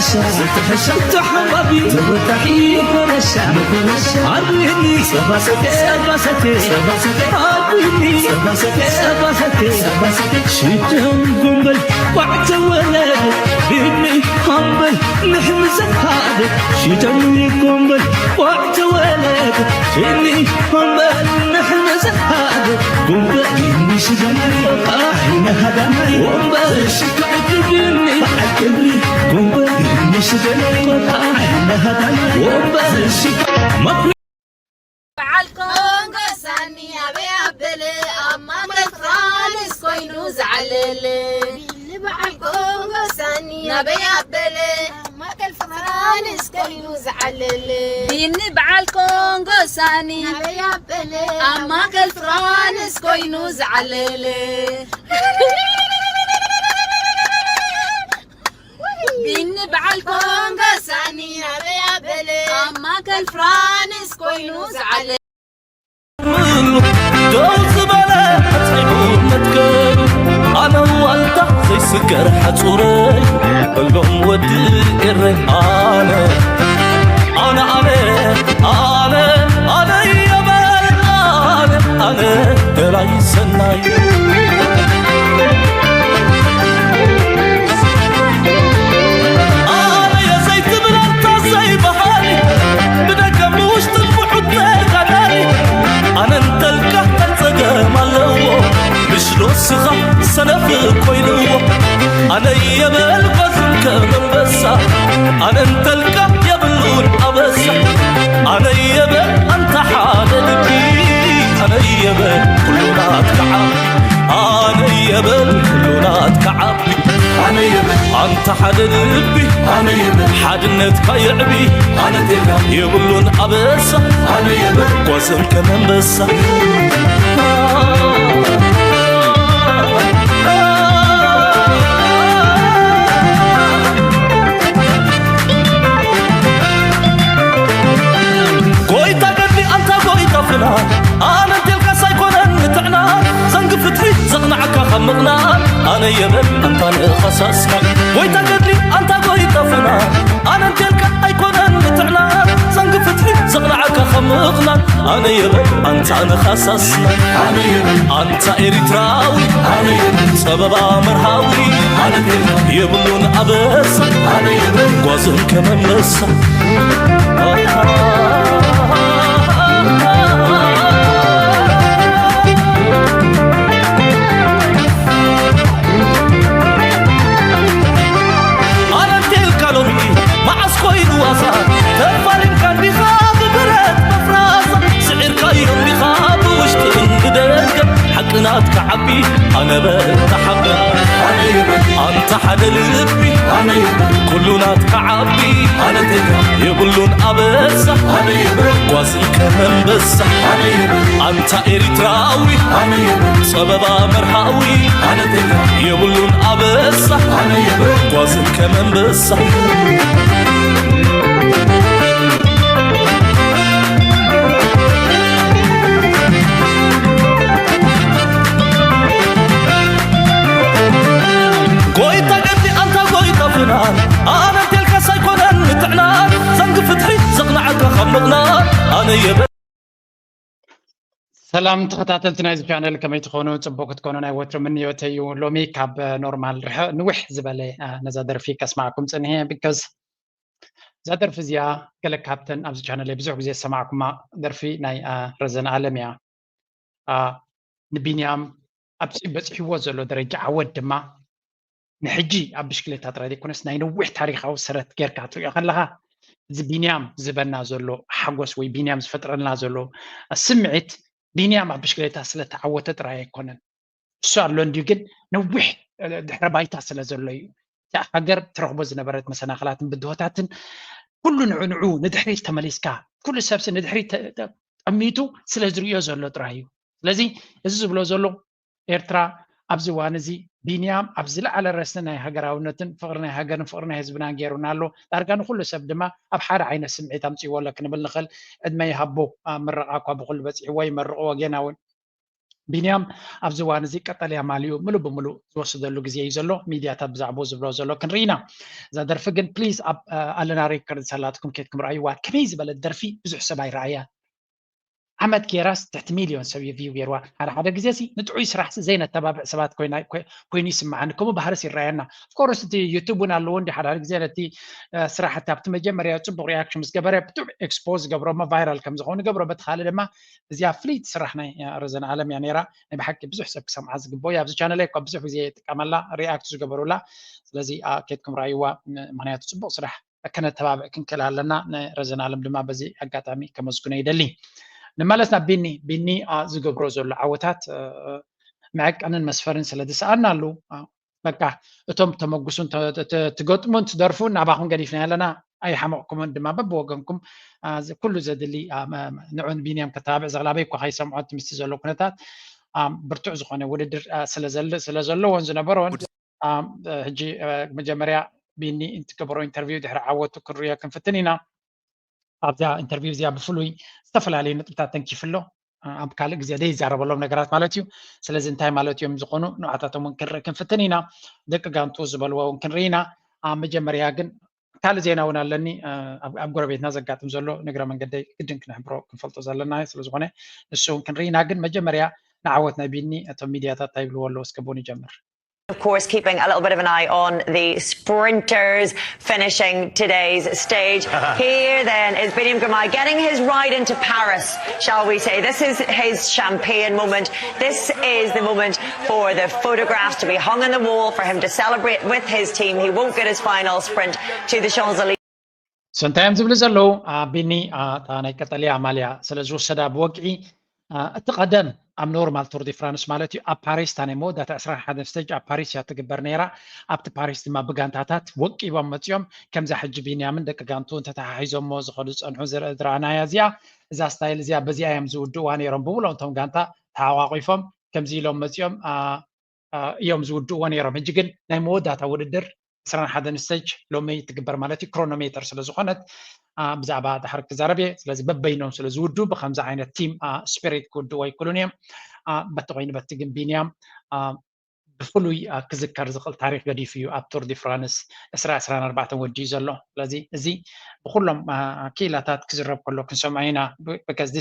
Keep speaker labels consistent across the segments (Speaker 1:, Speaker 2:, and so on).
Speaker 1: ستحشا تحبابي تبتحي فرشا عريني سباستي عريني سباستي شجهم قنبل وعد ولد بيني قنبل نحمز هذا شجهم قنبل وعد ولد بيني قنبل نحمز هذا قنبل بيني شجهم قاحنا هذا قنبل شكعت بيني قنبل مش جنقطع لهذا وبس
Speaker 2: بعالكونغو ساني أبي أبلي أما مفرانس كوينوز عليلي بعالكونغو ساني أبي أبلي أما كالفرانس كوينوز عليلي بيني بعالكونغو ساني أبي أبلي أما كالفرانس كوينوز عليلي بيني بعالكونغو ساني أبي أبلي أما كالفرانس كوينوز عليلي
Speaker 1: دوز بلا تحبون متكر أنا والده زي سكر حصوري قلبهم ودي إري أنا يا بل أنا دلاي سناي سخا سنف كويلو أنا يبل قزم كمن بسا أنا انتلقى يبلون أبسا أنا يبل أنت حالدني أنا يبل كلنا تكعب أنا يبل كلنا تكعب أنا يبل أنت حالدني أنا يبل حدنتك يعبي أنا تلقى يبلون أبسا أنا يبل قزم كمن بسا أنا تلك سايكون نتعنا زنق فتحي زغنعك خمقنا أنا يبل أنت الخصاصنا ويتا قدلي أنت قويتا فنا أنا تلك أيكون نتعنا زنق فتحي زغنعك خمقنا أنا يبل أنت الخصاصنا أنا يبل أنت إريتراوي أنا يبل سبب مرهاوي أنا تلك يبلون أبس أنا يبل قوزن كمان نسا حقناتك عبي أنا بتحب أنت حدا لبي أنا كلنا تكعبي أنا يقولون أبس أنا قاسي كمان بس أنت إريتراوي أنا سببا مرحاوي أنا يقولون أبس أنا قاسي كمان بس أنا تلك سايكون نتعنا زنق فتحي زغنعك خمقنا أنا يبل
Speaker 3: سلام تخطاتلتنا إذا شانل كما تكونوا تبوك تكونوا نايوتر مني وتيو لومي كاب نورمال نوح زبالي نزادر فيك أسمعكم سنهي بيكوز زادر فيزيا كلا كابتن أبز شانل بزوح بزي سمعكم ما درفي ناي رزن عالميا نبينيام أبس بس هو زلو درجة عود ما نحجي أبشكلة هترادي كونس ناينوح تاريخ أو سرت غير كاتو يقول لها زي بينيام زبنا زلو حقوس وي بينيام فترة نازلو سمعت بينيام أبشكلة تاسلة تعودت رأي كونن السؤال لون ديجن نوح دحر بايتا سلا زلو تأخر ترغبو زنبرت مثلا خلات بدوتاتن كل نعنعو ندحري تمليسكا كل سبس ندحري أميتو سلا زريو زلو ترايو لذي يزبلو زلو إرترا أبز وانزي بينيام أبزل على رأسنا هجراونتن فقرنا هجرن فقرنا حزبنا جيرونالو تارجان كل سبب ما أبحر عين السمع تمشي ولا كنا بالنخل عندما يهبو مرقاك وبقول بس هواي مرقوا جناون ቢንያም ኣብዚ እዋን እዚ ቀጠልያ ማልዩ ሙሉእ ብምሉእ ዝወስደሉ ግዜ እዩ ዘሎ ሚድያታት ብዛዕባኡ ዝብሎ ዘሎ ክንርኢና እዛ ደርፊ ግን ፕሊዝ ኣለና ሬከርድ ሰላትኩም ኬትኩም ረኣይዋ ከመይ ዝበለት ደርፊ ብዙሕ ሰብ ኣይረኣያ ዓመት ጌራስ ትሕቲ ሚልዮን ሰብ ቪው ገይርዋ ሓደ ግዜ ሲ ንጥዑይ ስራሕ ዘይነተባብዕ ሰባት ኮይኑ ይስምዓኒ ከምኡ ባህርስ ይረኣየና ፍኮርስ እቲ ዩቱብን ኣለዎ እንዲ ሓደ ግዜ ነቲ ስራሕቲ ኣብቲ መጀመርያ ፅቡቅ ሪያክሽን ምስ ገበረ ብጡዕ ኤክስፖዝ ገብሮሞ ቫይራል ከም ዝኾኑ ገብሮ በቲ ካልእ ድማ እዚኣ ፍሊት ስራሕ ናይ ረዘን ዓለም እያ ነይራ ናይ ብሓቂ ብዙሕ ሰብ ክሰምዓ ዝግብኦ እዩ ኣብዚ ቻነለይ እኳ ብዙሕ ግዜ ይጥቀመላ ሪኣክት ዝገበሩላ ስለዚ ኬትኩም ረኣይዋ ምክንያቱ ፅቡቅ ስራሕ ከነተባብዕ ክንክእል ኣለና ረዘን ዓለም ድማ በዚ ኣጋጣሚ ከመስግኖ ይደሊ ንመለስና ቢኒ ዝገብሮ ዘሎ ዓወታት መዐቀንን መስፈርን ስለ ዝሰኣና ኣሉ በቃ እቶም ተመጉሱን ትገጥሙን ትደርፉን ናባኹም ገዲፍና ኣለና ኣይሓመቕኩምን ድማ በብወገንኩም ኩሉ ዘድሊ ንዑን ቢንያም ከተባብዕ ዘغላበይ እኳ ከይሰምዖት ምስቲ ዘሎ ኩነታት ብርቱዕ ዝኾነ ውድድር ስለ ዘለዎን ዝነበሮን ሕጂ መጀመርያ ቢኒ እንትገብሮ ኢንተርቪው ድሕሪ ዓወቱ ክንሪኦ ክንፍትን ኢና ኣብዛ ኢንተርቪው እዚኣ ብፍሉይ ዝተፈላለዩ ነጥብታት ተንኪፍሎ ኣብ ካልእ ግዜ ዘይዛረበሎም ነገራት ማለት እዩ ስለዚ እንታይ ማለት እዮም ዝኾኑ ንዓታቶም እውን ክንርኢ ክንፍትን ኢና ደቂ ጋንቱ ዝበልዎ እውን ክንርኢ ኢና መጀመርያ ግን ካልእ ዜና እውን ኣለኒ ኣብ ጎረቤትና ዘጋጥም ዘሎ ንግረ መንገደይ ግድን ክንሕብሮ ክንፈልጦ ዘለና ስለዝኾነ ንሱ እውን ክንርኢ ኢና ግን መጀመርያ ንዓወት ናይ ቢኒ እቶም ሚድያታት እንታይ ይብልዎ ኣለዎ እስከቦን ይጀምር
Speaker 4: Of course, keeping a little bit of an eye on the sprinters finishing today's stage. Here then is Biniam Girmay getting his ride into Paris, shall we say. This is his champagne moment. This is the moment for the photographs to be hung on the wall for him to celebrate with his team. He won't get his final sprint to the Champs-Elysees.
Speaker 3: Sometimes ዝብል ዘለው ቢኒ ናይ ቀጠልያ ማልያ ስለ ዝወሰዳ ብወግዒ እቲ ቀደም ኣብ ኖርማል ቱር ዲ ፍራንስ ማለት እዩ ኣብ ፓሪስ ታናይ መወዳእታ 11 ስቴጅ ኣብ ፓሪስ እያ ትግበር ነይራ ኣብቲ ፓሪስ ድማ ብጋንታታት ወቂቦም መፅኦም ከምዛ ሕጂ ቢንያምን ደቂ ጋንቱ ተተሓሒዞሞ ዝኸዱ ፀንሑ ዝረኣናያ እዚኣ እዛ ስታይል እዚኣ በዚኣ እዮም ዝውድእዋ ነይሮም ብብሎም እቶም ጋንታ ተሓቋቂፎም ከምዚ ኢሎም መፅኦም እዮም ዝውድእዎ ነይሮም ሕጂ ግን ናይ መወዳእታ ውድድር 11 ስቴጅ ሎሚ ትግበር ማለት እዩ ክሮኖሜትር ስለ ዝኾነት ብዛዕባ ድሕሪ ክዛረብ እየ ስለዚ በበይኖም ስለ ዝውድኡ ብከምዚ ዓይነት ቲም ስፒሪት ክውድኡ ኣይክእሉን እዮም በቲ ኮይኑ በቲ ግን ቢንያም ብፍሉይ ክዝከር ዝኽእል ታሪክ ገዲፉ እዩ ኣብ ቱር ዲ ፍራንስ 24 ወዲኡ ዘሎ ስለዚ እዚ ብኩሎም ኪላታት ክዝረብ ከሎ ክንሰምዖ ኢና because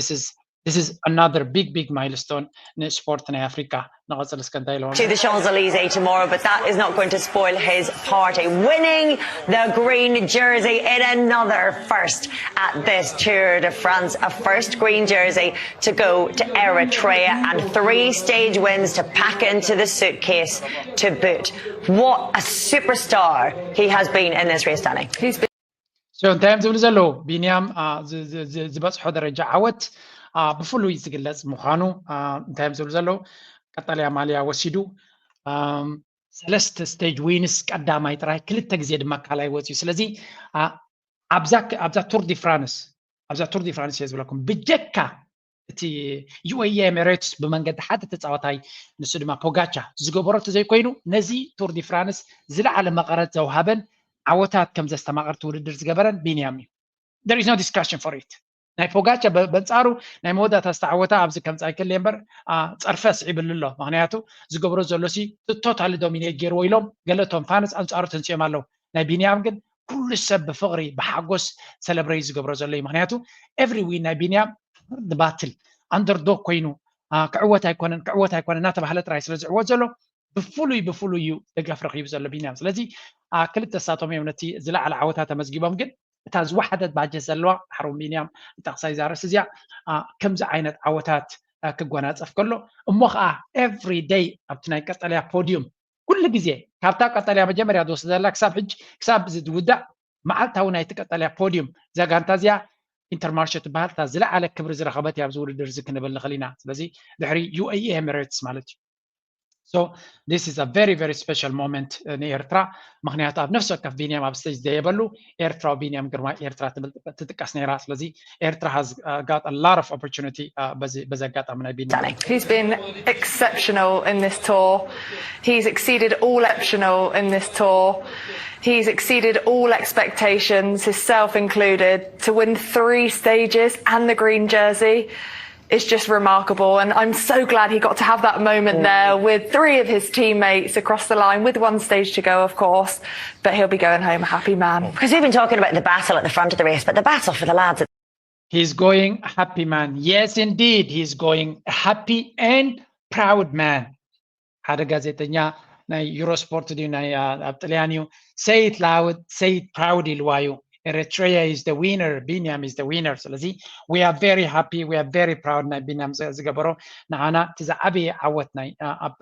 Speaker 3: this is another big milestone in sport in Africa.
Speaker 4: To the Champs-Elysees tomorrow, but that is not going to spoil his party. Winning the green jersey in another first at this Tour de France. A first green jersey to go to Eritrea and 3 stage wins to pack into the suitcase to boot. What a superstar he has been in this race, Danny.
Speaker 3: So in terms of the Biniam, ዝበፅሖ ደረጃ ዓወት ብፍሉይ ዝግለጽ ምዃኑ እንታይ ዝብል ዘሎ ቀጠልያ ማልያ ወሲዱ 3 ስቴጅ ዊንስ ቀዳማይ ጥራይ 2 ግዜ ድማ ካልኣይ ወፂኡ ስለዚ ኣብዛ ቱር ዲ ፍራንስ እየ ዝብለኩም ብጀካ እቲ ዩኤኢ ኤሚሬትስ ብመንገዲ ሓደ ተፃዋታይ ንሱ ድማ ፖጋቻ ዝገበሮት ዘይኮይኑ ነዚ ቱር ዲ ፍራንስ ዝለዓለ መቐረት ዘውሃበን ዓወታት ከም ዘስተማቐርቲ ውድድር ዝገበረን ቢንያም እዩ there is no discussion for it ናይ ፖጋቻ በንጻሩ ናይ መወዳእታ ዝተዓወታ ኣብዚ ከምፃ ይክእል እምበር ፀርፈ ስዒብሉ ኣሎ ምክንያቱ ዝገብሮ ዘሎሲ ቶታሊ ዶሚኔት ገይርዎ ኢሎም ገለቶም ፋንስ ኣንጻሩ ተንፅኦም ኣለዉ ናይ ቢንያም ግን ኩሉ ሰብ ብፍቕሪ ብሓጎስ ሰለብሬት ዝገብሮ ዘሎ እዩ ምክንያቱ ኤቭሪ ዊን ናይ ቢንያም ባትል ኣንደርዶግ ኮይኑ ክዕወት ኣይኮነን እናተባህለ ጥራይ ስለ ዝዕወት ዘሎ ብፍሉይ እዩ ደጋፍ ረኪቡ ዘሎ ቢንያም ስለዚ ክልተ ሳቶም እዮም ነቲ ዝለዓለ ዓወታት ተመዝጊቦም ግን እታ ዝወሓደት ባጀት ዘለዋ ሓሩን ቢንያም ጠቕሳይ ዛረስ እዚኣ ከምዚ ዓይነት ዓወታት ክጎናፀፍ ከሎ እሞ ከዓ ኤቭሪ ዴይ ኣብቲ ናይ ቀጠልያ ፖዲዮም ኩሉ ግዜ ካብታ ቀጠልያ መጀመርያ ዝወስደ ዘላ ክሳብ ዝውዳእ መዓልታዊ ናይቲ ቀጠልያ ፖዲዮም እዛ ጋንታ እዚኣ ኢንተርማርሼ ትበሃል እታ ዝለዓለ ክብሪ ዝረኸበት እያ ኣብዚ ውድድር እዚ ክንብል ንኽእል ኢና ስለዚ ድሕሪ ዩኤኢ ኤሚሬትስ ማለት እዩ So this is a very special moment in Eritrea. ምክንያቱ ኣብ ነፍሲ ወከፍ ቢንያም ኣብ ስቴጅ ዘየበሉ ኤርትራ ቢንያም ግርማይ ኤርትራ ትጥቀስ ነይራ ስለዚ ኤርትራ has got a lot of opportunity በዚ አጋጣሚ ናይ ቢንያም
Speaker 5: He's been exceptional in this tour. He's exceeded all He's exceeded all expectations, himself included, to win 3 stages and the green jersey. is just remarkable. And I'm so glad he got to have that moment there with 3 of his teammates across the line, with 1 stage to go, of course. But he'll be going home a happy man.
Speaker 4: Because we've been talking about the battle at the front of the race, but the battle for the lads at
Speaker 3: He's going a happy man. Yes, indeed, he's going a happy and proud man. ሓደ ጋዜጠኛ ናይ ዩሮስፖርት ድዩ ናይ ኣብ ጣልያን እዩ say it loud, say it proud ኢልዋዩ Eritrea is the winner, Binyam is the winner. ስለዚ we are very happy, we are very proud ናይ ቢንያም ዝገበሮ ንዓና እቲ ዝዓበየ ዓወት ናይ ኣብ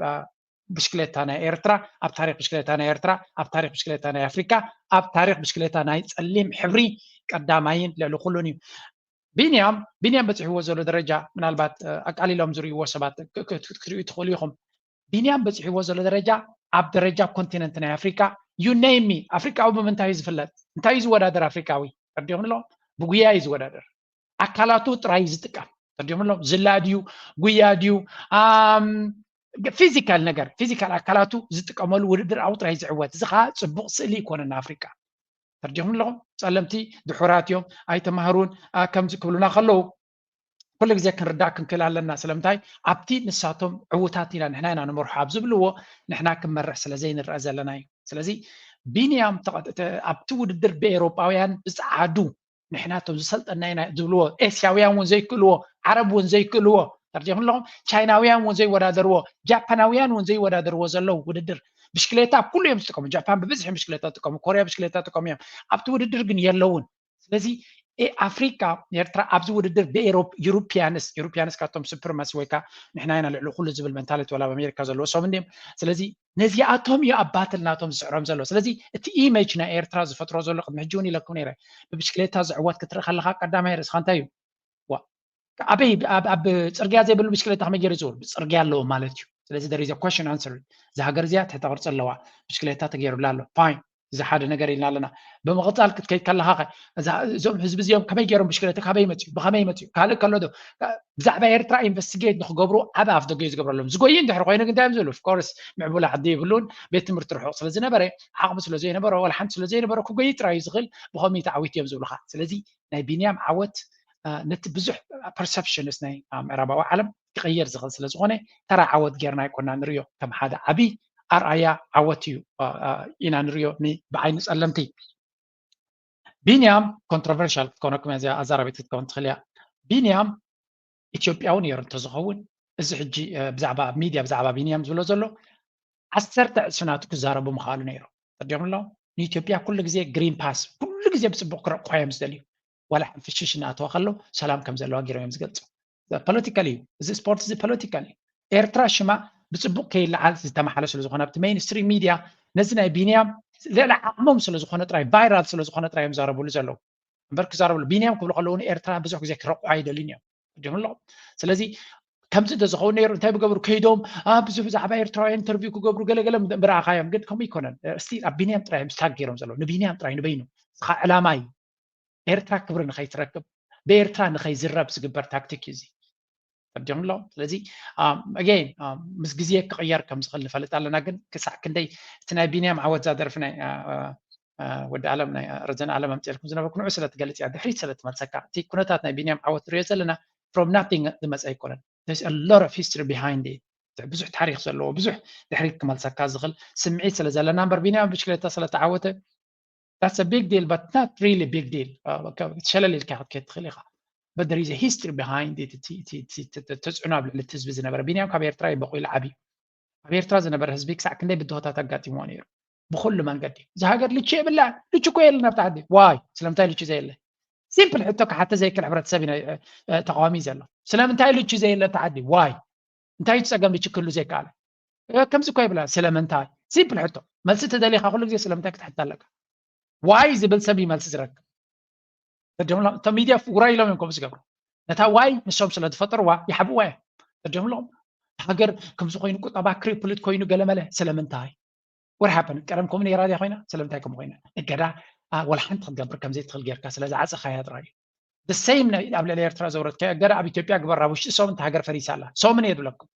Speaker 3: ብሽክሌታ ናይ ኤርትራ ኣብ ታሪክ ብሽክሌታ ናይ ኤርትራ ኣብ ታሪክ ብሽክሌታ ናይ ኣፍሪካ ኣብ ታሪክ ብሽክሌታ ናይ ጸሊም ሕብሪ ቀዳማይን ልዕሊ ኩሉን እዩ ቢንያም በፅሕዎ ዘሎ ደረጃ ምናልባት ኣቃሊሎም ዝርእይዎ ሰባት ክትርእዩ ትኽእሉ ኢኹም ቢንያም በፅሕዎ ዘሎ ደረጃ ኣብ ደረጃ ኮንቲነንት ናይ ኣፍሪካ you name me ኣፍሪካዊ ብምንታይ እዩ ዝፍለጥ እንታይ እዩ ዝወዳደር ኣፍሪካዊ ተርዲኦም ኣሎ ብጉያ እዩ ዝወዳደር ኣካላቱ ጥራይ ዝጥቀም ተርዲኦም ኣሎ ዝላ ድዩ ጉያ ድዩ ፊዚካል ነገር ፊዚካል ኣካላቱ ዝጥቀመሉ ውድድር ኣብ ጥራይ ዝዕወት እዚ ከዓ ፅቡቕ ስእሊ ይኮነና ኣፍሪካ ተርዲኦም ኣሎ ጸለምቲ ድሑራት እዮም ኣይተማሃሩን ከምዚ ክብሉና ከለዉ ኩሉ ግዜ ክንርዳእ ክንክእል ኣለና ስለምንታይ ኣብቲ ንሳቶም ዕውታት ኢና ንሕና ኢና ንመርሖ ኣብ ዝብልዎ ንሕና ክንመርሕ ስለዘይንርአ ዘለና እዩ ስለዚ ቢንያም ኣብቲ ውድድር ብኤሮጳውያን ዝፀዓዱ ንሕናቶም ዝሰልጠና ኢና ዝብልዎ ኤስያውያን እውን ዘይክእልዎ ዓረብ እውን ዘይክእልዎ ተርዲኦም ኣለኹም ቻይናውያን እውን ዘይወዳደርዎ ጃፓናውያን እውን ዘይወዳደርዎ ዘለው ውድድር ብሽክሌታ ኩሉ እዮም ዝጥቀሙ ጃፓን ብብዝሒ ብሽክሌታ ዝጥቀሙ ኮርያ ብሽክሌታ ዝጥቀሙ እዮም ኣብቲ ውድድር ግን የለውን ስለዚ ኣፍሪካ ኤርትራ ኣብዚ ውድድር ዩሮፒያንስ ካቶም ሱፕሪማሲ ወይ ከዓ ንሕና ኢና ልዕሊ ኩሉ ዝብል ሜንታሊቲ ወላ ኣሜሪካ ዘለዎ ሰም እንዲኦም ስለዚ ነዚኣቶም እዩ ኣብ ባትል ናቶም ዝስዕሮም ዘሎ ስለዚ እቲ ኢሜጅ ናይ ኤርትራ ዝፈጥሮ ዘሎ ቅድሚ ሕጂ እውን ኢለኩም ነይረ ብብሽክሌታ ዝዕወት ክትርኢ ከለካ ቀዳማይ ርእስኻ እንታይ እዩ ኣበይ ኣብ ፅርግያ ዘይብሉ ብሽክሌታ ከመይ ገይሩ ይፅውር ፅርግያ ኣለዎ ማለት እዩ ስለዚ there is a question answer እዚ ሃገር እዚኣ ትሕተ ቅርፂ ኣለዋ ብሽክሌታ ተገይሩላ ኣሎ ፋይን እዚ ሓደ ነገር ኢልና ኣለና ብምቕፃል ክትከይድ ከለካ እዞም ህዝቢ እዚኦም ከመይ ገይሮም ብሽክሌታ ካበይ መፅኡ ብኸመይ መፅኡ ካልእ ከሎ ዶ ብዛዕባ ኤርትራ ኢንቨስቲጌት ንክገብሩ ዓበ ኣፍ ደገ እዩ ዝገብረሎም ዝጎይ እንድሕሪ ኮይኑ ግን እንታይ እዮም ዝብሉ ኦፍኮርስ ምዕቡል ዓዲ ይብሉን ቤት ትምህርቲ ርሑቕ ስለ ዝነበረ ዓቕሚ ስለ ዘይነበሮ ወላ ሓንቲ ስለ ዘይነበሮ ክጎይ ጥራይ እዩ ዝኽእል ብኸመይ ተዓዊት እዮም ዝብሉካ ስለዚ ናይ ቢንያም ዓወት ነቲ ብዙሕ ፐርሰፕሽንስ ናይ ምዕራባዊ ዓለም ክቕየር ዝኽእል ስለ ዝኾነ ተራ ዓወት ጌርና ይኮና ንሪዮ ከም ሓደ ዓብይ ኣርኣያ ዓወት እዩ ኢና ንሪኦ ብዓይኒ ጸለምቲ ቢንያም ኮንትሮቨርሻል ክትኮነኩም እዚኣ ኣዛራቢት ክትከውን ትኽእል እያ ቢንያም ኢትዮጵያዊ ነይሩ እንተዝኸውን እዚ ሕጂ ብዛዕባ ሚድያ ብዛዕባ ቢንያም ዝብሎ ዘሎ 10 ዕስፍናቱ ክዛረቡ ምኽኣሉ ነይሩ ተርዲኦም ኣሎ ንኢትዮጵያ ኩሉ ግዜ ግሪን ፓስ ኩሉ ግዜ ብፅቡቅ ክረቕሖ እዮም ዝደልዩ ወላ ፍሽሽ እናኣተዋ ከሎ ሰላም ከም ዘለዋ ገይሮም እዮም ዝገልፁ ፖለቲካል እዩ እዚ ስፖርት እዚ ፖለቲካል እዩ ኤርትራ ሽማ ብፅቡቅ ከይለዓል ዝተማሓለ ስለ ዝኾነ ኣብቲ ሜይንስትሪም ሚድያ ነዚ ናይ ቢንያም ልዕሊ ዓቕሞም ስለ ዝኾነ ጥራይ ቫይራል ስለ ዝኾነ ጥራይ እዮም ዝዛረብሉ ዘለዉ እምበር ክዛረብሉ ቢንያም ክብሉ ከለዉ ኤርትራ ብዙሕ ግዜ ክረቕዑ ኣይደልን እዮም ድም ኣሎ ስለዚ ከምዚ እንተዝኸውን ነይሩ እንታይ ብገብሩ ከይዶም ብዙሕ ብዛዕባ ኤርትራውያን ኢንተርቪው ክገብሩ ገለገለ ብረኣኻዮም ግን ከምኡ ይኮነን እስቲ ኣብ ቢንያም ጥራይ ምስታግ ገይሮም ዘለዉ ንቢንያም ጥራይ ንበይኑ እዚ ከዓ ዕላማ እዩ ኤርትራ ክብሪ ንኸይትረክብ ብኤርትራ ንኸይዝረብ ዝግበር ታክቲክ እዩ እዚ ተርዲኦም ኣሎ ስለዚ ኣገይን ምስ ግዜ ክቕየር ከም ዝኽእል ንፈልጥ ኣለና ግን ክሳዕ ክንደይ እቲ ናይ ቢንያም ዓወት ዛደርፊ ናይ ወዲ ዓለም ናይ ረዘን ዓለም ኣምፅልኩም ዝነበርኩ ንዑ ስለ ትገልፅ እያ ድሕሪት ስለ ትመልሰካ እቲ ኩነታት ናይ ቢንያም ዓወት ንሪኦ ዘለና ፍሮም ናቲንግ ዝመፀ ኣይኮነን there's a lot of history behind it ብዙሕ ታሪክ ዘለዎ ብዙሕ ድሕሪት ክመልሰካ ዝኽእል ስምዒት ስለ ዘለና እምበር ቢንያም ብሽክሌታ ስለተዓወተ that's a big deal but not really big deal ተሸለል ኢልካ ክትከይድ ትኽእል ኢኻ but there is a history behind it ተፅዕኖ ኣብ ልዕሊ እቲ ህዝቢ ዝነበረ ቢንያም ካብ ኤርትራ ይበቑ ኢሉ ዓብዩ ኣብ ኤርትራ ዝነበረ ህዝቢ ክሳዕ ክንደይ ብድሆታት ኣጋጢምዎ ነይሩ ብኩሉ መንገዲ እዚ ሃገር ልቹ የብላን ልቹ እኮ የለን ኣብቲ ዓዲ ዋይ ስለምንታይ ልቹ ዘየለ ሲምፕል ሕቶ ካሓተ ዘይክል ሕብረተሰብ ተቃዋሚ ዘሎ ስለምንታይ ልቹ ዘየለ እቲ ዓዲ ዋይ እንታይ እዩ ፀገም ልቹ ክህሉ ዘይከኣለ ከምዚ እኮ ይብላ ስለምንታይ ሲምፕል ሕቶ መልሲ ተደሊኻ ኩሉ ግዜ ስለምንታይ ክትሕታ ኣለካ ዋይ ዝብል ሰብ መልሲ ዝረክብ እቶም ሚድያ ውራይ ኢሎም እዮም ከምኡ ዝገብሩ ነታ ዋይ ንሶም ስለ ዝፈጠርዋ ይሓብዋ እዮም ተርዲኦም ኣለኹም ሃገር ከምዚ ኮይኑ ቁጠባ ክሪፕልት ኮይኑ ገለመለ ስለምንታይ what happened ቀደም ከምኡ ነይራ ድያ ኮይና ስለምንታይ ከምኡ ኮይና እገዳ ወላ ሓንቲ ክትገብር ከምዘይ ትኽእል ጌርካ ስለዚ ዓፅኻያ ጥራይ the same ኣብ ልዕሊ ኤርትራ ዘውረድካ እገዳ ኣብ ኢትዮጵያ ግበራ ውሽጢ ሶም እታ ሃገር ፈሪሳ ኣላ ሶምን እየ ድብለኩም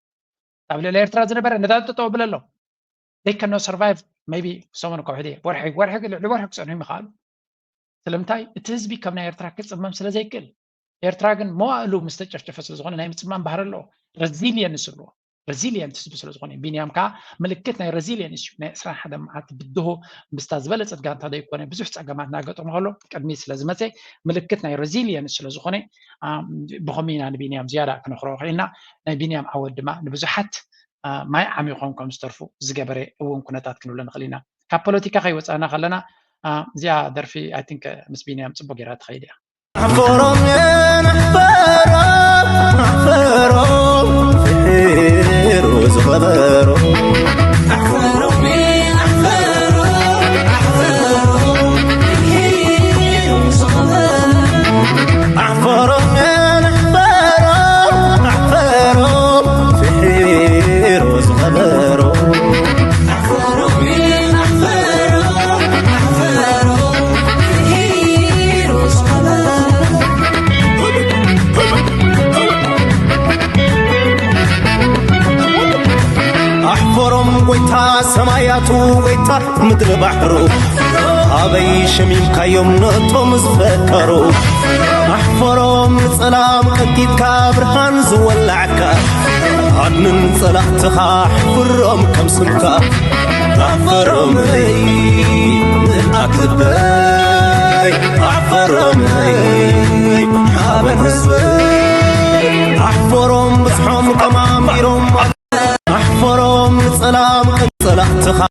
Speaker 3: ኣብ ልዕሊ ኤርትራ ዝነበረ ነዳዲ ጠጠው ብል ኣሎ they cannot survive maybe ሶምን እኳ ውሕደ ወርሒ ልዕሊ ወርሒ ክፀንሑ ይምኽኣሉ ስለምንታይ እቲ ህዝቢ ከም ናይ ኤርትራ ክፅመም ስለ ዘይክእል ኤርትራ ግን መዋእሉ ምስ ተጨፍጨፈ ስለ ዝኾነ ናይ ምፅማን ባህሪ ኣለዎ ረዚልየንስ ኣለዎ ረዚልየንት ስለ ዝኾነ ቢንያም ከዓ ምልክት ናይ ረዚልየንስ እዩ ናይ 21 መዓልቲ ብድሆ ምስታ ዝበለፀት ጋንታ ደይኮነ ብዙሕ ፀገማት እናገጠሞ ከሎ ቅድሚ ስለ ዝመፀ ምልክት ናይ ረዚልየንስ ስለ ዝኾነ ብኸመይ ኢና ንቢንያም ዝያዳ ክነኽሮ ኽኢልና ናይ ቢንያም ዓወት ድማ ንብዙሓት ማይ ዓሚቖም ከም ዝተርፉ ዝገበረ እውን ኩነታት ክንብሎ ንኽእል ኢና ካብ ፖለቲካ ከይወፃእና ከለና እዚኣ ደርፊ ኣይ ቲንክ ምስ ቢንያም ፅቡቅ ጌራ ትኸይድ እያ
Speaker 1: أحفرهم أحفرهم فحير وزغبرهم أحفرهم فحير وزغبرهم أحفرهم فحير وزغبرهم ويتا سماياتو ويتا مدر بحرو أبي شميم كيوم نطم زفكرو أحفرهم سلام قديد كابرهان زولعكا عدن صلاحتها أحفرهم كم سمكا أحفرهم أكذبي أحفرهم حابن هزبي أحفرهم بصحهم كماميرهم أحفرهم سلام صلاحتها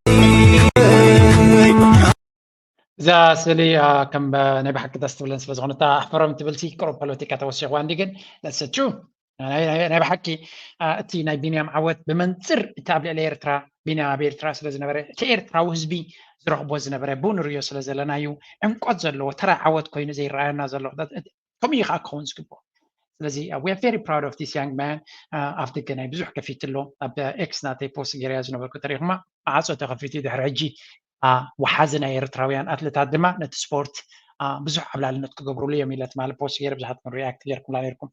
Speaker 3: إذا سلي كم نبي حكي تستولن سبز غنتا أحفرهم تبلسي كرو بوليتيكا توسيق وانديجن that's true نبي حكي أتي ناي بينيام عوت بمنصر تابع لإيرترا بينيام بإيرترا سلز نبرة كإيرترا وهزبي زروح بوز نبرة بون ريو سلز لنايو إنقاذ زلوا ترى عوت كوين زي رأينا زلوا كم يخاكون سكبو ስለዚህ we are very proud of this young man after كنا بزح كفيت له أب إكس ناتي بوست جرياز نبغى كتريهما عصوا تخفيتي ده حرجي وحزنا إيرتراويان أتلت دما نت سبورت بزح قبل أن نتقبلوا لي ميلات مال بوست جريب بزحت من رياكت ليركم ليركم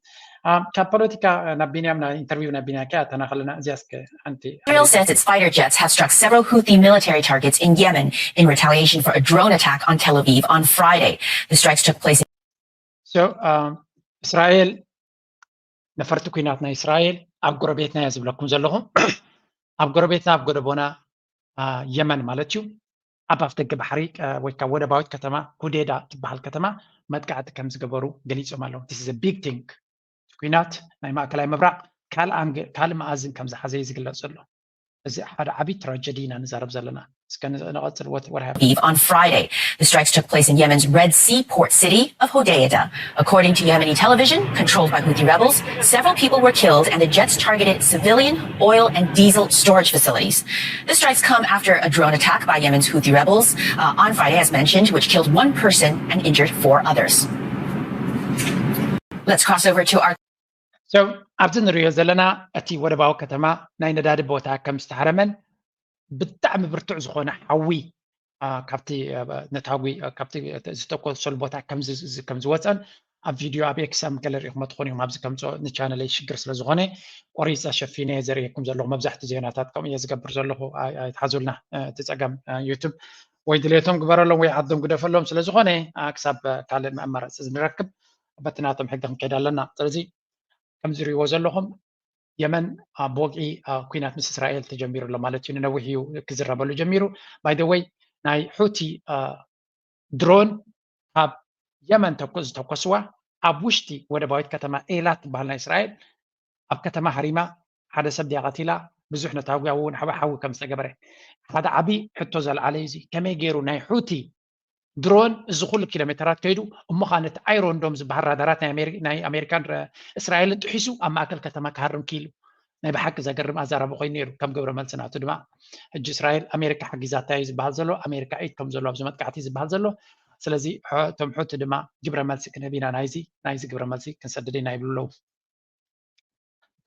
Speaker 3: كبوليتيكا نبينا من انترفيو نبينا كات أنا خلنا زياسك أنت
Speaker 6: Israel says its fighter jets have struck several Houthi military targets in Yemen in retaliation for a drone attack on Tel Aviv on Friday. The strikes took place.
Speaker 3: So إسرائيل نفرت كيناتنا إسرائيل أبغر بيتنا يزبل لكم زلهم أبغر بيتنا أبغر بونا يمن مالتيو أبفتك بحريك ويكود باوت كتما كوديدا تبحال كتما ما تقعد كم زجبرو جليس مالهم this is a big thing كينات نايما كلاي مبرق كال ما أزن كم زحزي زجلا زلهم إذا حد عبي تراجدينا نزارب زلنا
Speaker 6: On Friday, the strikes took place in Yemen's Red Sea port city of Hodeidah. According to Yemeni television, controlled by Houthi rebels, several people were killed and the jets targeted civilian, oil and diesel storage facilities. The strikes come after a drone attack by Yemen's Houthi rebels on Friday, as mentioned, which killed one person and injured 4 others. Let's cross over to our...
Speaker 3: So, أبزن ريو زلنا أتي ودباو كتما ناين داد بوتا كم استحرمن بالتعم برتع زخونة حوي كابتي نتاوي كابتي زتوكل سلبوتا كم زواتن فيديو أبي أكسام كلر يوم تخوني وما بزكم زو نشانل ليش جرس لزخونة وريسا شفينه زريكم زلوا مبزحت زيناتات كم يزقبر زلوا يتحزلنا تزقم يوتيوب ويدليتهم كبر لهم ويعدهم قد فلهم سلزخونة أكسب كلام أمر سزن ركب بتناتهم حقهم كده لنا ترزي كم زري وزلهم يمن بوقي كوينات مس إسرائيل تجميرو لمالتين نوهيو كزر بلو جميرو by the way ناي حوتي درون أب يمن تقصوا أبوشتي وده بايت كتما إيلات بحالنا إسرائيل أب كتما حريمة هذا سبدي قتيلا بزحنا تاوي حبا حاول كم استجبره هذا عبي حتى زل عليزي كم يجيرو ناي حوتي درون زخول كيلومترات كيدو ومخانة ايرون دومز بحر رادارات ناي امريكان اسرائيل تحسو اما اكل كتما كهرم كيلو ناي بحق زقرم ازار ابو خينيرو كم قبر مال سنه تدما حج اسرائيل امريكا حق ذاتها يزبال زلو امريكا ايد كم زلو بزمت قعتي يزبال زلو سلازي تم حوت دما جبر مالسي كنبينا نايزي جبر مالسي كنسددي ناي بلو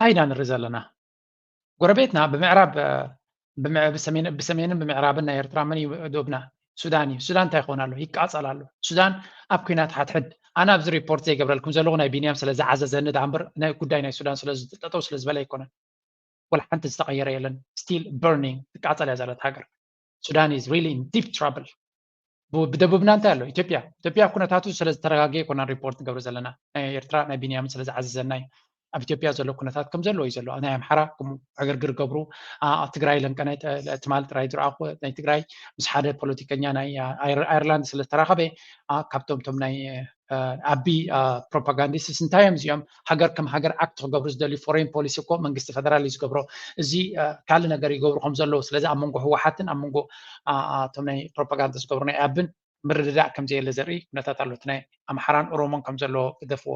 Speaker 3: هاينا نرزلنا قربيتنا بمعراب بسمين بمعرابنا يرترا من دوبنا سودان تايخونا له هيك أصل له سودان أبكينات حد أنا بزر ريبورت زي قبل لكم زلونا بينيام سلز عزز ند عمبر نا كوداينا سودان سلز تطوس لزبلا يكون ولا حنت تستغير يلن still burning هيك أصل يا زلت هاجر Sudan is really in deep trouble بدبوبنا انت له ኢትዮጵያ ኩነታቱ ስለ ዝተረጋገየ ኮና ሪፖርት ገብረ ዘለና ናይ ኤርትራ ናይ ቢንያም ስለ ዝዓዘዘናይ ኣብ ኢትዮጵያ ዘሎ ኩነታት ከም ዘሎ እዩ ዘሎ ናይ ኣምሓራ ከም ዕግርግር ገብሩ ኣብ ትግራይ ለንቀናይ ትማል ጥራይ ዝረኣኹ ናይ ትግራይ ምስ ሓደ ፖለቲከኛ ናይ ኣየርላንድ ስለ ዝተራኸበ ካብቶም ቶም ናይ ዓቢ ፕሮፓጋንዲስትስ እንታዮም እዚኦም ሃገር ከም ሃገር ኣክት ክገብሩ ዝደልዩ ፎሬን ፖሊሲ እኮ መንግስቲ ፈደራል እዩ ዝገብሮ እዚ ካልእ ነገር ይገብሩ ከም ዘለዉ ስለዚ ኣብ መንጎ ህወሓትን ኣብ መንጎ እቶም ናይ ፕሮፓጋንዳ ዝገብሩ ናይ ኣብን ምርድዳእ ከም ዘየለ ዘርኢ ኩነታት ኣሎ እቲ ናይ ኣምሓራን ኦሮሞን ከም ዘለዎ ክደፍዎ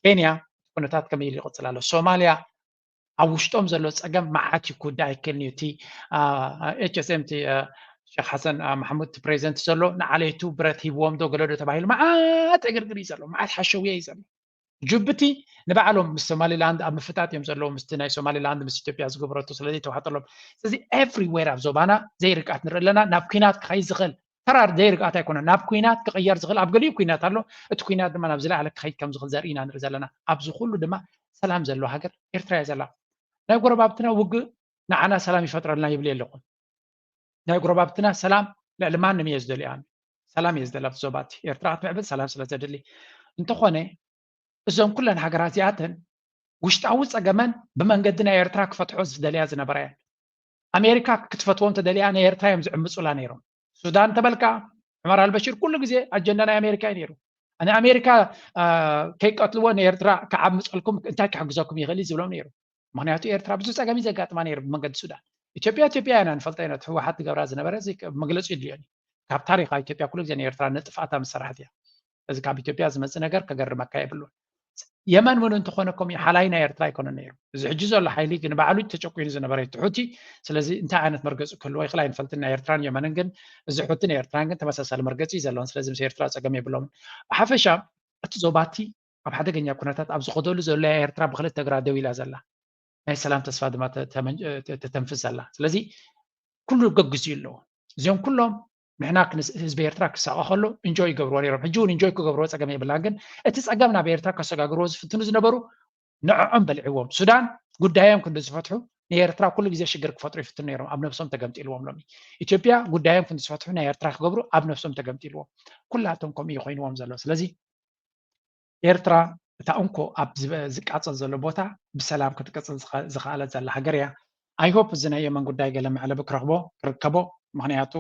Speaker 3: ኬንያ ኩነታት ከመይ ኢሉ ይቕፅል ኣሎ ሶማልያ ኣብ ውሽጦም ዘሎ ፀገም መዓት ይኩዳ ኣይክእልኒ እቲ ኤችኤስኤም እቲ ሼክ ሓሰን ማሕሙድ ፕሬዚደንት ዘሎ ንዓለይቱ ብረት ሂብዎም ዶ ገለዶ ተባሂሉ መዓት ዕግርግር እዩ ዘሎ መዓት ሓሸውያ እዩ ዘሎ ጅቡቲ ንባዕሎም ምስ ሶማሊላንድ ኣብ ምፍታት እዮም ዘለዉ ምስቲ ናይ ሶማሊላንድ ምስ ኢትዮጵያ ዝግበረቱ ስለዚ ተዋሓጠሎም ስለዚ ኤቭሪዌር ኣብ ዞባና ዘይርቃት ንርኢ ኣለና ናብ ኩናት ክኸይድ ዝኽእል ተራር ዘይርቃት ኣይኮነን ናብ ኩናት ክቕየር ዝኽእል ኣብ ገሊኡ ኩናት ኣሎ እቲ ኩናት ድማ ናብ ዝለዓለ ክኸይድ ከም ዝኽእል ዘርኢና ንርኢ ዘለና ኣብዚ ኩሉ ድማ ሰላም ዘሎ ሃገር ኤርትራ እያ ዘላ ናይ ጎረባብትና ውግእ ንዓና ሰላም ይፈጥረልና ይብል የለኹም ናይ ጎረባብትና ሰላም ልዕሊ ማንም እየ ዝደልዩ ኣነ ሰላም እየ ዝደሊ ኣብቲ ዞባቲ ኤርትራ ክትምዕብል ሰላም ስለ ዘድሊ እንተኾነ እዞም ኩለን ሃገራት እዚኣተን ውሽጣዊ ፀገመን ብመንገዲ ናይ ኤርትራ ክፈትሖ ዝደልያ ዝነበራ እየን ኣሜሪካ ክትፈትዎም ተደልያ ናይ ኤርትራ እዮም ዝዕምፁላ ነይሮም ሱዳን ተበልካ ዑመር አልበሽር ኩሉ ግዜ ኣጀንዳ ናይ ኣሜሪካ እዩ ነይሩ ኣነ ኣሜሪካ ከይቀትልዎ ንኤርትራ ክዓምፀልኩም እንታይ ክሕግዘኩም ይኽእል ዝብሎም ነይሩ ምክንያቱ ኤርትራ ብዙ ፀገም እዩ ዘጋጥማ ነይሩ ብመንገዲ ሱዳን ኢትዮጵያ ኢና ንፈልጦ ኢና ህወሓት ትገብራ ዝነበረ መግለፂ ድልዮኒ ካብ ታሪካ ኢትዮጵያ ኩሉ ግዜ ንኤርትራ ነጥፋእታ መሰራሕት እያ እዚ ካብ ኢትዮጵያ ዝመፅእ ነገር ከገርመካ የብሉን የመን ምን እንትኾነኩም ሓላይ ናይ ኤርትራ ኣይኮነን ነይሩ እዚ ሕጂ ዘሎ ሓይሊ ግን ባዕሉ ተጨቁኑ ዝነበረ ትሑቲ ስለዚ እንታይ ዓይነት መርገፂ ክህልዎ ይኽእል ኣይንፈልጥን ናይ ኤርትራን የመንን ግን እዚ ሕቲ ናይ ኤርትራን ግን ተመሳሳሊ መርገፂ እዩ ዘለዎን ስለዚ ምስ ኤርትራ ፀገም የብሎምን ብሓፈሻ እቲ ዞባቲ ኣብ ሓደገኛ ኩነታት ኣብ ዝኸደሉ ዘሎ ኤርትራ ብክልተ ግራ ደው ኢላ ዘላ ናይ ሰላም ተስፋ ድማ ተተንፍስ ዘላ ስለዚ ኩሉ ገግዝ እዩ ኣለዎ እዚኦም ኩሎም ንሕና ህዝቢ ኤርትራ ክሳቀ ከሎ እንጆይ ይገብርዎ ነይሮም ሕጂ እውን እንጆይ ክገብርዎ ፀገም የብላን ግን እቲ ፀገም ናብ ኤርትራ ከሰጋግርዎ ዝፍትኑ ዝነበሩ ንዕዖም በልዕዎም ሱዳን ጉዳዮም ክንዲ ዝፈትሑ ንኤርትራ ኩሉ ግዜ ሽግር ክፈጥሩ ይፍትኑ ነይሮም ኣብ ነፍሶም ተገምጢልዎም ሎሚ ኢትዮጵያ ጉዳዮም ክንዲ ዝፈትሑ ናይ ኤርትራ ክገብሩ ኣብ ነፍሶም ተገምጢልዎም ኩላቶም ከምኡ ይኮይንዎም ዘሎ ስለዚ ኤርትራ እታ እንኮ ኣብ ዝቃፀል ዘሎ ቦታ ብሰላም ክትቀፅል ዝኽኣለት ዘላ ሃገር እያ ኣይሆፕ እዚ ናይ የመን ጉዳይ ገለ መዕለቢ ክርከቦ ምክንያቱ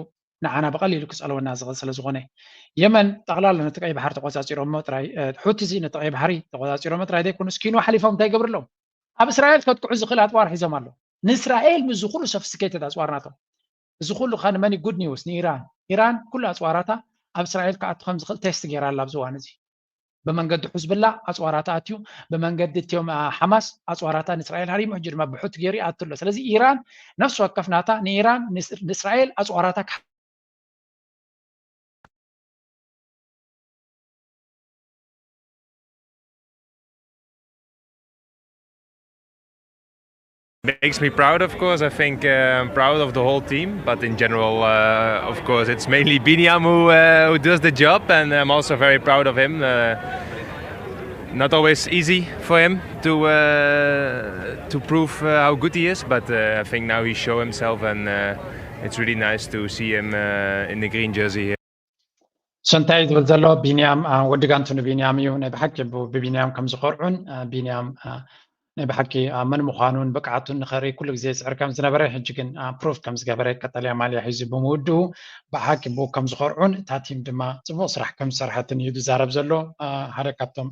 Speaker 3: ንዓና ብቐሊሉ ክፀለወና ዝኽእል ስለ ዝኾነ የመን ጠቕላላ ነቲ ቀይ ባሕሪ ተቆፃፂሮሞ ጥራይ ሕቲ እዚ ነቲ ቀይ ባሕሪ ተቆፃፂሮሞ ጥራይ ዘይኮኑ ስኪኑ ሓሊፎም እንታይ ይገብርሎም ኣብ እስራኤል ከጥቅዑ ዝኽእል ኣፅዋር ሒዞም ኣሎ ንእስራኤል ምዝ ኩሉ ሶፊስቲኬትድ ኣፅዋር ናቶም እዚ ኩሉ ካ ንመኒ ጉድ ኒውስ ንኢራን ኩሉ ኣፅዋራታ ኣብ እስራኤል ክኣቱ ከም ዝኽእል ቴስት ገይራ ኣላ ኣብዚ እዋን እዚ ብመንገዲ ሑዝብላ ኣፅዋራታ ኣትዩ ብመንገዲ እትዮም ሓማስ ኣፅዋራታ ንእስራኤል ሃሪሙ ሕጂ ድማ ብሑት ገይሩ ኣቱ ኣሎ ስለዚ ኢራን ነፍሲ ወከፍ ናታ ንኢራን ንእስራኤል ኣፅዋራታ
Speaker 7: Makes me proud, of course. I think I'm proud of the whole team, but in general, of course, it's mainly Binyam who does the job, and I'm also very proud of him. Not always easy for him to prove how good he is, but I think now he showed himself, and it's really nice to see him in the green jersey here.
Speaker 3: سنتاي ዝብል ዘሎ ቢንያም ወዲ ጋንቱ ቢንያም እዩ ናይ ብሓቂ ብቢንያም ከም ዝቆርዑን ቢንያም ናይ ብሓቂ መን ምዃኑን ብቅዓቱን ንኸርኢ ኩሉ ግዜ ዝዕር ከም ዝነበረ ሕጂ ግን ፕሩፍ ከም ዝገበረ ቀጠልያ ማልያ ሒዙ ብምውድኡ ብሓቂ ከም ዝቆርዑን እታ ቲም ድማ ፅቡቅ ስራሕ ከም ዝሰርሐትን እዩ ዝዛረብ ዘሎ ሓደ ካብቶም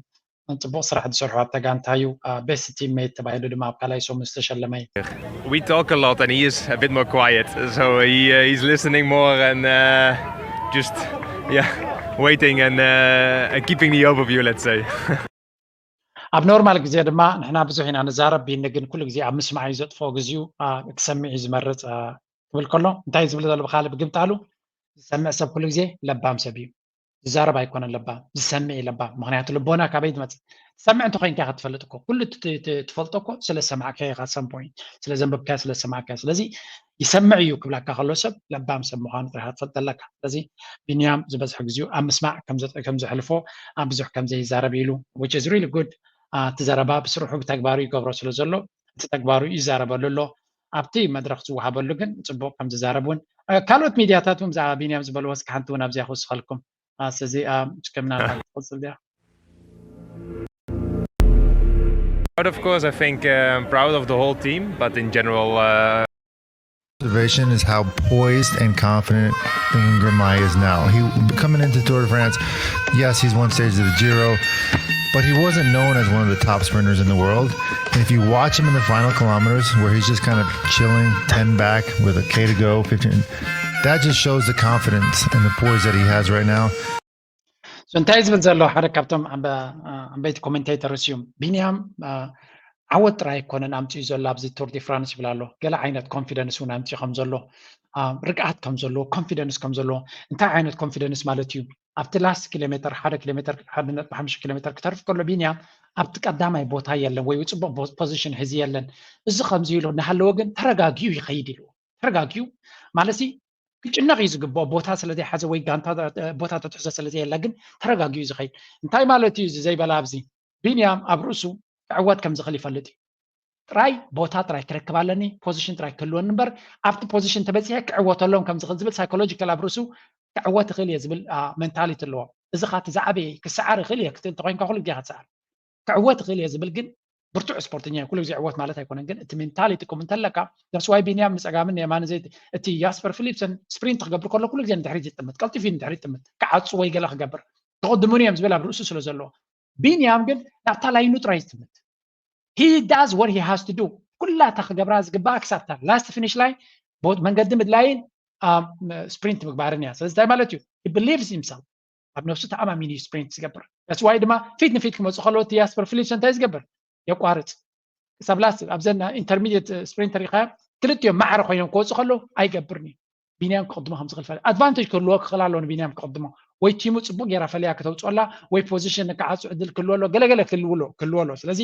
Speaker 3: ፅቡቅ ስራሕ ዝሰርሑ ኣብታ ጋንታ እዩ ቤስት ቲም ሜት ተባሂሉ ድማ ኣብ ካልኣይ ሶም ዝተሸለመ እዩ
Speaker 7: We talk a lot and he is a bit more quiet, so he's listening more and just waiting and keeping the overview, let's say.
Speaker 3: ኣብ ኖርማል ግዜ ድማ ንሕና ብዙሕ ኢና ንዛረብ ቢኒ ግን ኩሉ ግዜ ኣብ ምስማዕ እዩ ዘጥፎ ግዜኡ ክሰምዕ እዩ ዝመርፅ ክብል ከሎ እንታይ ዝብል ዘሎ ብካልእ ብግምጣሉ ዝሰምዕ ሰብ ኩሉ ግዜ ለባም ሰብ እዩ ዝዛረብ ኣይኮነን ለባም ዝሰምዕ እዩ ለባም ምክንያቱ ልቦና ካበይ ትመፅእ ትሰምዕ እንተ ኮይንካ ኢኻ ትፈልጥ እኮ ኩሉ ትፈልጦ እኮ ስለ ሰማዕካ ኢኻ ሰምፖኝ ስለ ዘንበብካ ስለ ሰማዕካ ስለዚ ይሰምዕ እዩ ክብላካ ከሎ ሰብ ለባም ሰብ ምዃኑ ጥራይ ትፈልጥ ኣለካ ስለዚ ቢንያም ዝበዝሐ ግዜኡ ኣብ ምስማዕ ከም ዘሕልፎ ኣብ ብዙሕ ከም ዘይዛረብ ኢሉ which is really good تزربا بسرعه بتكباري قبره سلو زلو تكباري يزارب لولو ኣብቲ መድረክ ዝወሃበሉ ግን ፅቡቅ ከም ዝዛረብ እውን ካልኦት ሚድያታት እውን ብዛዕባ ቢንያም ዝበልዎ እስኪ ሓንቲ እውን ኣብዚኣ ክውስኸልኩም ስለዚ እስከምና ትቅፅል ዚኣ
Speaker 7: Of course, I think I'm proud of the whole team, but in general.
Speaker 8: Observation is how poised and confident Girmay is now. He coming into Tour de France. Yes, he's won stages of the Giro, but he wasn't known as one of the top sprinters in the world. And if you watch him in the final kilometers, where he's just kind of chilling, 10 back with a K to go, 15, that just shows the confidence and the poise that he has right now.
Speaker 3: So እንታይ ዝብል ዘሎ ሓደ ካብቶም ዓበይቲ ኮሜንቴተርስ እዮም ቢንያም ዓወት ጥራይ ኣይኮነን ኣምፅኡ ዘሎ ኣብዚ ቱር ዲ ፍራንስ ይብል ኣሎ ገለ ዓይነት ኮንፊደንስ እውን ኣምፅኡ ከም ዘሎ ርግኣት ከም ዘሎ ኮንፊደንስ ከም ዘሎ እንታይ ዓይነት ኮንፊደንስ ማለት እዩ ኣብቲ ላስት ኪሎሜትር 1 ኪሎሜትር 1.5 ኪሎሜትር ክተርፍ ከሎ ቢንያም ኣብቲ ቀዳማይ ቦታ የለን ወይ ፅቡቅ ፖዚሽን ሒዙ የለን እዚ ከምዚ ኢሉ እናሃለወ ግን ተረጋጊኡ ይኸይድ ኢሉ ተረጋጊኡ ማለት ክጭነቕ እዩ ዝግብኦ ቦታ ስለዘይሓዘ ወይ ጋንታ ቦታ ተትሕዞ ስለዘየላ ግን ተረጋጊኡ ዝኸይድ እንታይ ማለት እዩ ዘይበላ ኣብዚ ቢንያም ኣብ ርእሱ ክዕወት ከም ዝኽእል ይፈልጥ እዩ ጥራይ ቦታ ጥራይ ክረክብ ኣለኒ ፖዚሽን ጥራይ ክህልወኒ እምበር ኣብቲ ፖዚሽን ተበፂሐ ክዕወተሎም ከም ዝኽእል ዝብል ሳይኮሎጂካል ኣብ ርእሱ ክዕወት ይኽእል እየ ዝብል ሜንታሊቲ ኣለዎ እዚ ኻ እቲ ዝዓበየ ክሰዓር ይኽእል እየ ክትል ተኮይንካ ኩሉ ግዜ ክትሰዓር ክዕወት ይኽእል እየ ዝብል ግን ብርቱዕ ስፖርተኛ ኩሉ ግዜ ዕወት ማለት ኣይኮነን ግን እቲ ሜንታሊቲ ኩም እንተለካ ደስዋይ ቢንያም ንፀጋምን የማን ዘይ እቲ ያስፐር ፊሊፕሰን ስፕሪንት ክገብር ከሎ ኩሉ ግዜ ንድሕሪት ይጥምት ቀልጢፉ ንድሕሪት ይጥምት ክዓፁ ወይ ገለ ክገብር ተቐድሙን እዮም ዝብል ኣብ ርእሱ ስለ ዘለዎ ቢንያም ግን ናብታ ላይኑ ጥራይ ይጥምት he does what he has to do ኩላታ ክገብራ ዝግባእ ክሳብታ ላስት ፊኒሽ ላይ መንገዲ ምድላይን ስፕሪንት ምግባርን እያ ስለዚ እንታይ ማለት እዩ he believes himself ኣብ ነፍሱ ተኣማሚን እዩ ስፕሪንት ዝገብር ደስዋይ ድማ ፊት ንፊት ክመፅእ ከሎ እቲ ያስፐር ፊሊፕሰን እንታይ ዝገብር የቋርፅ ክሳብ ላስት ኣብዘን ኢንተርሚዲየት ስፕሪንተር ኢኻ ክልቲኦም ማዕረ ኮይኖም ክወፁ ከለዉ ኣይገብርኒ ቢንያም ክቅድሞ ከም ዝኽእል ፈለየ ኣድቫንቴጅ ክህልዎ ክኽእል ኣለዎ ንቢንያም ክቅድሞ ወይ ቲሙ ፅቡቅ ጌራ ፈለያ ከተውፅላ ወይ ፖዚሽን ንክዓፁ ዕድል ክህልዎ ኣሎ ገለገለ ክህልዎ ኣሎ ስለዚ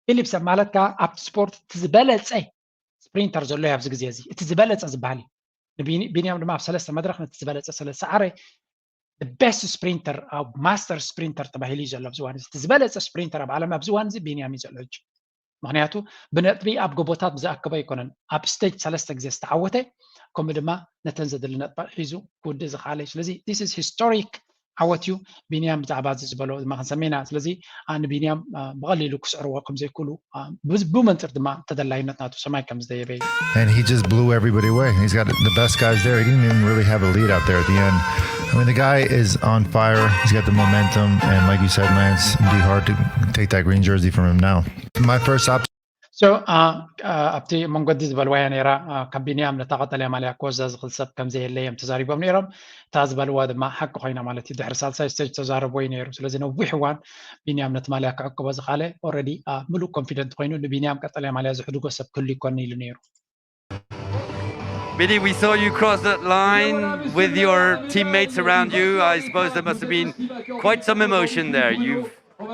Speaker 3: ፊሊፕሰን ማለት ከዓ ኣብቲ ስፖርት እቲ ዝበለፀ ስፕሪንተር ዘሎ እዩ ኣብዚ ግዜ እዚ እቲ ዝበለፀ ዝበሃል እዩ ቢንያም ድማ ኣብ ሰለስተ መድረክ ነቲ ዝበለፀ ስለዝሰዓረ the best sprinter او master sprinter ተባሂሉ እዩ ዘሎ ኣብዚ ዋን እቲ ዝበለፀ ስፕሪንተር ኣብ ዓለም ኣብዚ ዋን ቢንያም እዩ ዘሎ ሕጂ ምክንያቱ ብነጥቢ ኣብ ጎቦታት ብዝኣከበ ኣይኮነን ኣብ ስቴጅ ሰለስተ ግዜ ዝተዓወተ ከምኡ ድማ ነተን ዘድሊ ነጥቢ ሒዙ ክውድእ ዝኽኣለ እዩ ስለዚ this is historic ዓወት እዩ ቢንያም ብዛዕባ እዚ ዝበሎ ድማ ክንሰሜና ስለዚ ንቢንያም ብቐሊሉ ክስዕርዎ ከም ዘይክእሉ ብመንፅር ድማ ተደላይነት ናቱ ሰማይ ከም ዝደየበ እዩ
Speaker 8: and he just blew everybody away he's got the best guys there he didn't even really have a lead out there at the end I mean the guy is on fire he's got the momentum and like you said Lance it'd be hard to take that green jersey from him now my first
Speaker 3: so ኣብቲ መንገዲ ዝበልዋያ ነይራ ካብ ቢንያም ነታ ቀጠልያ ማልያ ክወዛ ዝኽእል ሰብ ከም ዘየለዮም ተዛሪቦም ነይሮም እታ ዝበልዋ ድማ ሓቂ ኮይና ማለት እዩ ድሕሪ ሳልሳይ ስቴጅ ተዛረብዎ እዩ ነይሩ ስለዚ ነዊሕ እዋን ቢንያም ነቲ ማልያ ክዕቅቦ ዝኽኣለ ኦልሬዲ ሙሉእ ኮንፊደንት ኮይኑ ንቢንያም ቀጠልያ ማልያ ዝሕድጎ ሰብ ክህሉ ይኮነ ኢሉ ነይሩ
Speaker 9: Billy, we saw you cross that line with your teammates around you. I suppose there must have been quite some emotion there. You've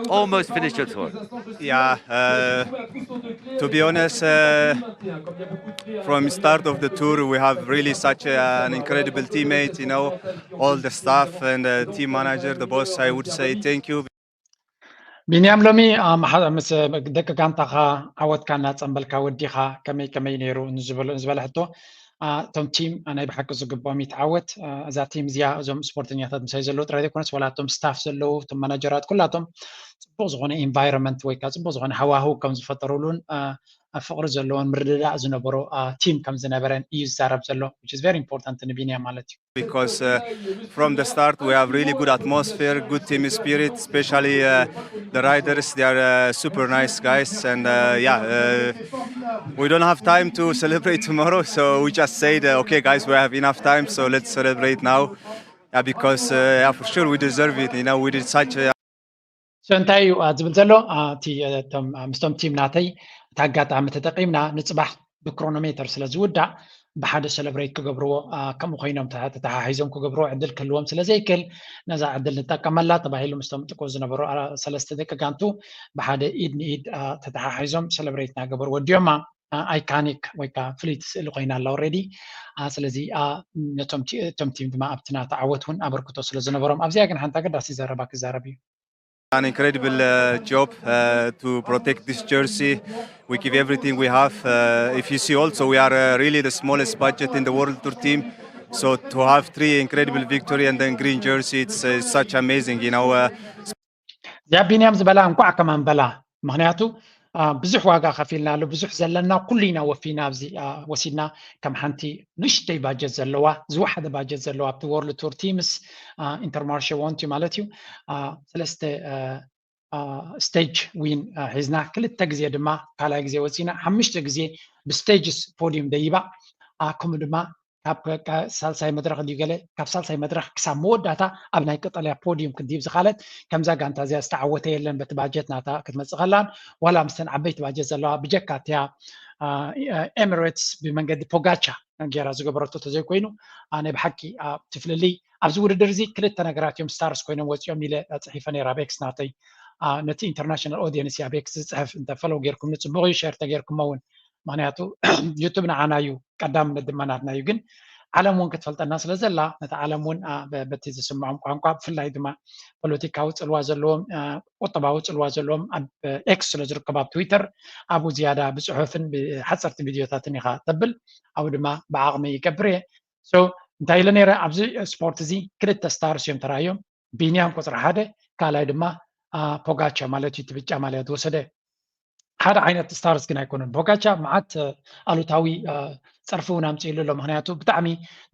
Speaker 9: almost finished your tour.
Speaker 10: Yeah, to be honest, from start of the tour, we have really such an incredible teammate, you know, all the staff and the team manager, the boss, I would say thank you.
Speaker 3: ቢንያም ሎሚ ምስ ደቂ ጋንታኻ ዓወትካ እናፀንበልካ ወዲኻ ከመይ ነይሩ ንዝበለ ሕቶ እቶም ቲም ናይ ብሓቂ ዝግብኦም ይትዓወት እዛ ቲም እዚኣ እዞም ስፖርተኛታት ምሳይ ዘለዉ ጥራይ ዘይኮነስ ዋላ እቶም ስታፍ ዘለዉ እቶም ማናጀራት ኩላቶም ፅቡቅ ዝኾነ ኢንቫይሮንመንት ወይ ከዓ ፅቡቅ ዝኾነ ሃዋህው ከም ዝፈጠሩሉን ፍቅሪ ዘለዎን ምርድዳእ ዝነበሮ ቲም ከም ዝነበረን እዩ ዝዛረብ ዘሎ which is very important ንቢንያም ማለት እዩ
Speaker 10: because from the start we have really good atmosphere good team spirit especially the riders they are super nice guys and we don't have time to celebrate tomorrow so we just said okay guys we have enough time so let's celebrate now because for sure we deserve it you know we did such
Speaker 3: so እንታይ እዩ ዝብል ዘሎ ምስቶም ቲም ናተይ እቲ ኣጋጣሚ ተጠቂምና ንፅባሕ ብክሮኖሜተር ስለ ዝውዳእ ብሓደ ሰለብሬት ክገብርዎ ከምኡ ኮይኖም ተተሓሒዞም ክገብርዎ ዕድል ክህልዎም ስለዘይክእል ነዛ ዕድል ንጠቀመላ ተባሂሉ ምስቶም ጥቁ ዝነበሩ ሰለስተ ደቂ ጋንቱ ብሓደ ኢድ ንኢድ ተተሓሒዞም ሰለብሬት እናገበርዎ ድዮማ ኣይካኒክ ወይ ከዓ ፍሉይቲ ስእሊ ኮይና ኣላ ኦልሬዲ ስለዚ ነቶም ቲም ድማ ኣብቲ ናተዓወት እውን ኣበርክቶ ስለ ዝነበሮም ኣብዚኣ ግን ሓንቲ ኣገዳሲ ዘረባ ክዛረብ እዩ
Speaker 10: An incredible job to protect this jersey. We give everything we have. If you see also, we are really the smallest budget in the World Tour team. So to have 3 incredible victory and then green jersey, it's such amazing, you know.
Speaker 3: ያ ቢንያም ዝበላ እንኳዕ ከማን በላ ምክንያቱ ብዙሕ ዋጋ ከፊልና ሉ ብዙሕ ዘለና ኩሉና ወፊና ኣብዚ ወሲድና ከም ሓንቲ ንእሽተይ ባጀት ዘለዋ ዝወሓደ ባጀት ዘለዋ ኣብቲ ወርልድ ቱር ቲምስ ኢንተርማርሼ ወንቲ ማለት እዩ 3 ስቴጅ ዊን ሒዝና 2 ግዜ ድማ ካልኣይ ግዜ ወፂና 5 ግዜ ብስቴጅስ ፖዲየም ደይባ ከምኡ ድማ ካብ ሳልሳይ መድረክ ድዩ ገለ ካብ ሳልሳይ መድረክ ክሳብ መወዳእታ ኣብ ናይ ቀጠልያ ፖዲየም ክንዲብ ዝኻለት ከምዛ ጋንታ እዚኣ ዝተዓወተ የለን በቲ ባጀት ናታ ክትመፅእ ከላን ዋላ ምስተን ዓበይቲ ባጀት ዘለዋ ብጀካትያ ኤሚሬትስ ብመንገዲ ፖጋቻ ገይራ ዝገበረቶ ተዘይኮይኑ ኣነ ብሓቂ ትፍልልይ ኣብዚ ውድድር እዚ 2 ነገራት እዮም ስታርስ ኮይኖም ወፂኦም ኢለ ፅሒፈ ነይራ ቤክስ ናተይ ነቲ ኢንተርናሽናል ኦዲየንስ ያ ቤክስ ዝፅሕፍ እንተፈለው ጌርኩም ንፅቡቅ እዩ ሸር ተጌርኩም እውን ምክንያቱ ዩቱብ ንዓና እዩ ቀዳምነት ድማ ናትና እዩ ግን ዓለም እውን ክትፈልጠና ስለ ዘላ ነቲ ዓለም እውን በቲ ዝስምዖም ቋንቋ ብፍላይ ድማ ፖለቲካዊ ፅልዋ ዘለዎም ቁጠባዊ ፅልዋ ዘለዎም ኣብ ኤክስ ስለ ዝርከቡ ኣብ ትዊተር ኣብኡ ዝያዳ ብፅሑፍን ብሓፀርቲ ቪድዮታትን ኢኻ ተብል ኣብኡ ድማ ብዓቕሚ ይገብር እየ እንታይ ኢለ ነይረ ኣብዚ ስፖርት እዚ 2 ስታርስ እዮም ተራእዮም ቢንያም ቁፅሪ 1 ካልኣይ ድማ ፖጋቻ ማለት እዩ ትብጫ ማለት ወሰደ ሓደ ዓይነት ስታርስ ግን ኣይኮነን ፖጋቻ መዓት ኣሉታዊ ፀርፊ እውን ኣምፂኢሉ ኣሎ ምክንያቱ ብጣዕሚ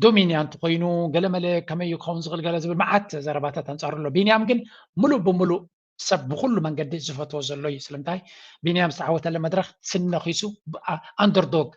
Speaker 3: ዶሚኒያንት ኮይኑ ገለመለ ከመይ ክኸውን ዝኽእል ገለ ዝብል መዓት ዘረባታት ኣንፃሩ ኣሎ ቢንያም ግን ሙሉእ ብሙሉእ ሰብ ብኩሉ መንገዲ ዝፈትዎ ዘሎ እዩ ስለምንታይ ቢንያም ዝተዓወተለ መድረክ ስነኺሱ ኣንደርዶግ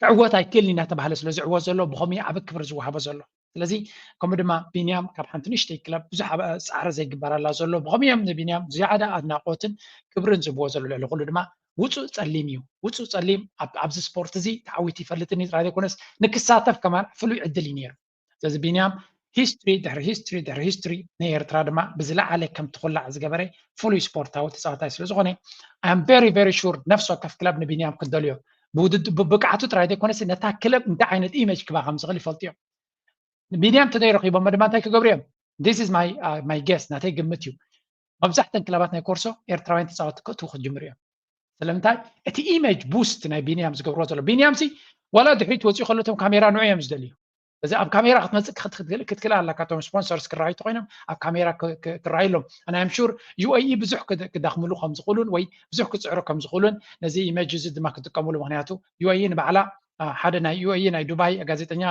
Speaker 3: ክዕወት ኣይክእልኒ እናተባሃለ ስለ ዝዕወት ዘሎ ብኸመይ ዓብ ክብሪ ዝወሃቦ ዘሎ ስለዚ ከምኡ ድማ ቢንያም ካብ ሓንቲ ንእሽተይ ክለብ ብዙሕ ፃዕሪ ዘይግበረላ ዘሎ ብኸመዮም ንቢንያም ዝያዳ ኣድናቆትን ክብርን ዝብዎ ዘሎ ልዕሊ ኩሉ ድማ ውፁእ ጸሊም እዩ ውፁእ ጸሊም ኣብዚ ስፖርት እዚ ተዓዊት ይፈልጥኒ ጥራይ ዘይኮነስ ንክሳተፍ ከማን ፍሉይ ዕድል እዩ ነይሩ ስለዚ ቢንያም ሂስትሪ ድሕሪ ሂስትሪ ናይ ኤርትራ ድማ ብዝለዓለ ከም ትኩላዕ ዝገበረ ፍሉይ ስፖርታዊ ተፃዋታይ ስለ ዝኾነ ኣም ቨሪ ሹር ነፍሲ ወከፍ ክለብ ንቢንያም ክደልዮ ብብቅዓቱ ጥራይ ዘይኮነስ ነታ ክለብ እንታይ ዓይነት ኢሜጅ ክባ ከም ዝኽእል ይፈልጡ እዮም ቢንያም ተደይረኺቦም ድማ እንታይ ክገብሩ እዮም ዲስ ኢዝ ማይ ጌስ ናተይ ግምት እዩ መብዛሕተን ክለባት ናይ ኮርሶ ኤርትራውያን ተፃወቲ ክእትዉ ክጅምሩ እዮም ስለምንታይ እቲ ኢሜጅ ቡስት ናይ ቢንያም ዝገብርዎ ዘሎ ቢንያም ዋላ ድሕሪት ወፂኡ ከሎቶም ካሜራ ንዑ እዮም ዝደልዩ እዚ ኣብ ካሜራ ክትመፅእ ክትክእል ኣለካ ቶም ስፖንሰርስ ክረኣዩ ኮይኖም ኣብ ካሜራ ክረኣዩሎም ኣነ ኣም ሹር ዩኤኢ ብዙሕ ክዳኽምሉ ከም ዝኽእሉን ወይ ብዙሕ ክፅዕሩ ከም ዝኽእሉን ነዚ ኢሜጅ እዚ ድማ ክጥቀምሉ ምክንያቱ ዩኤኢ ንባዕላ ሓደ ናይ ዩኤኢ ናይ ዱባይ ጋዜጠኛ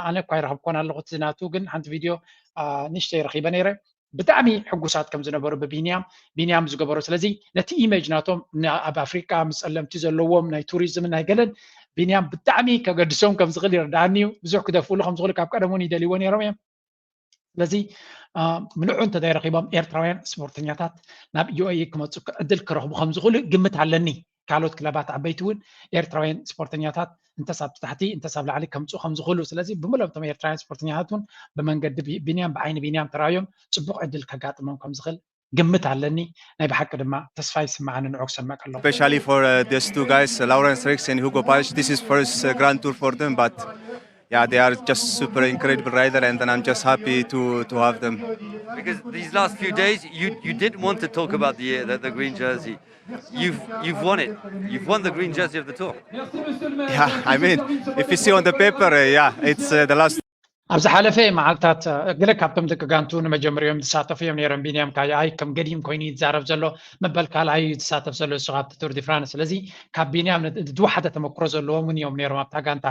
Speaker 3: ኣነ እኳ ይረኸብኮን ኣለኹ እቲ ናቱ ግን ሓንቲ ቪድዮ ንእሽተይ ረኺበ ነይረ ብጣዕሚ ሕጉሳት ከም ዝነበሩ ቢንያም ዝገበሩ ስለዚ ነቲ ኢሜጅ ናቶም ኣብ ኣፍሪካ ምስ ፀለምቲ ዘለዎም ናይ ቱሪዝምን ናይ ገለን ቢንያም ብጣዕሚ ከገድሶም ከም ዝኽእል ይርዳእኒ እዩ ብዙሕ ክደፍእሉ ከም ዝኽእሉ ካብ ቀደም እውን ይደልይዎ ነይሮም እዮም ስለዚ ምልዑ እንተዘይረኺቦም ኤርትራውያን ስፖርተኛታት ናብ ዩኤኢ ክመፁ ዕድል ክረኽቡ ከም ዝኽእሉ ግምት ኣለኒ ካልኦት ክለባት ዓበይቲ እውን ኤርትራውያን ስፖርተኛታት እንተሳብ ታሕቲ እንተሳብ ላዕሊ ከምፁ ከም ዝኽእሉ ስለዚ ብምሎም ቶም ኤርትራውያን ስፖርተኛታት እውን ብመንገዲ ቢንያም ብዓይኒ ቢንያም ተራእዮም ፅቡቅ ዕድል ከጋጥሞም ከም ዝኽእል ግምት ኣለኒ ናይ ብሓቂ ድማ ተስፋ ይስማዓኒ ንዑ ክሰምዕ ከለኹ
Speaker 10: especially for these 2 guys Lawrence Rex and Hugo Parish this is first grand tour for them but yeah they are just super incredible rider and then I'm just happy to have them
Speaker 9: because these last few days you didn't want to talk about the green jersey. You've won it. You've won the green jersey of the tour.
Speaker 10: Yeah, I mean, if you see on the paper, yeah, it's the last.
Speaker 3: ኣብዚ ሓለፈ መዓልታት ገለ ካብቶም ደቂ ጋንቱ ንመጀመሪኦም ዝሳተፉ እዮም ነይሮም ቢንያም ካይ ከም ገዲም ኮይኑ ይዛረብ ዘሎ መበል ካልኣይ ዝሳተፍ ዘሎ እሱ ካብቲ ቱር ዲ ፍራንስ ስለዚ ካብ ቢንያም ዝወሓደ ተመክሮ ዘለዎም እውን እዮም ነይሮም ኣብታ ጋንታ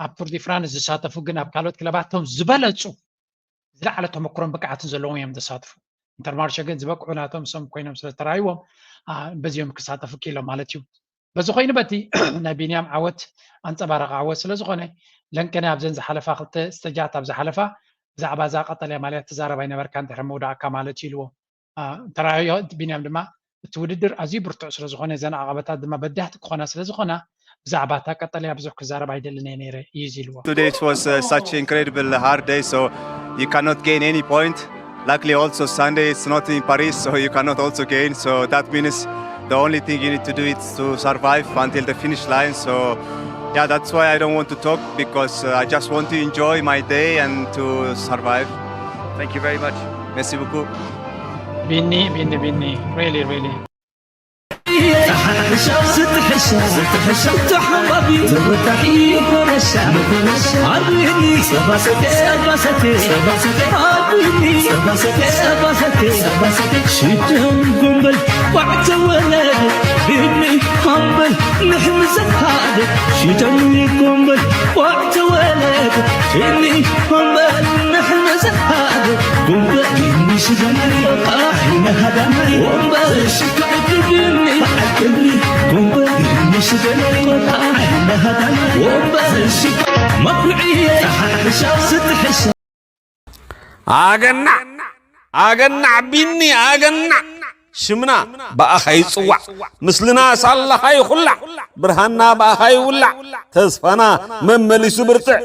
Speaker 3: ኣብ ቱር ዲ ፍራንስ ዝሳተፉ ግን ኣብ ካልኦት ክለባቶም ዝበለፁ ዝለዓለ ተመክሮን ብቅዓትን ዘለዎም እዮም ዝሳተፉ ኢንተርማርሼ ግን ዝበቅዑ ናቶም ሶም ኮይኖም ስለተራእይዎም በዚኦም ክሳተፉ ክኢሎም ማለት እዩ በዚ ኮይኑ በቲ ናይ ቢንያም ዓወት ኣንፀባረቂ ዓወት ስለ ዝኾነ ለንቀና ኣብዘን ዝሓለፋ ክልተ ስተጃት ኣብ ዝሓለፋ ብዛዕባ እዛ ቀጠልያ ማልያ ትዛረብ ኣይነበርካ እንድሕሪ ምውዳእካ ማለት ኢልዎ ተራእዮ ቢንያም ድማ እቲ ውድድር ኣዝዩ ብርቱዕ ስለ ዝኾነ እዘን ዓቐበታት ድማ በዳህቲ ክኾና ስለ ዝኾና ብዛዕባ እታ ቀጠልያ ብዙሕ ክዛረብ ኣይደልን እየ ነይረ እዩ ኢልዎ
Speaker 10: Today it was such an incredible hard day so you cannot gain any point luckily also Sunday it's not in Paris so you cannot also gain so that means the only thing you need to do is to survive until the finish line so yeah that's why I don't want to talk because I just want to enjoy my day and to survive
Speaker 9: Thank you very much.
Speaker 10: Merci beaucoup
Speaker 3: بيني really
Speaker 1: ستحشا تحبابي تبتحي برشا عريني سباستي عريني سباستي شيتهم قنبل وعد ولد بيني قنبل نحمز هذا شيتهم قنبل وعد ولد بيني قنبل نحمز هذا قنبل بيني شجري احنا هذا قنبل شكعت بيني بعدني قنبل بيني شجري احنا هذا قنبل شكعت مقعيه ستحشا
Speaker 11: አገና ቢኒ አገና ሽምና በአኸይ ጽዋዕ ምስልና ሳላኸይ ኹላዕ ብርሃና በአኸይ ውላዕ ተስፋና መመሊሱ ብርትዕ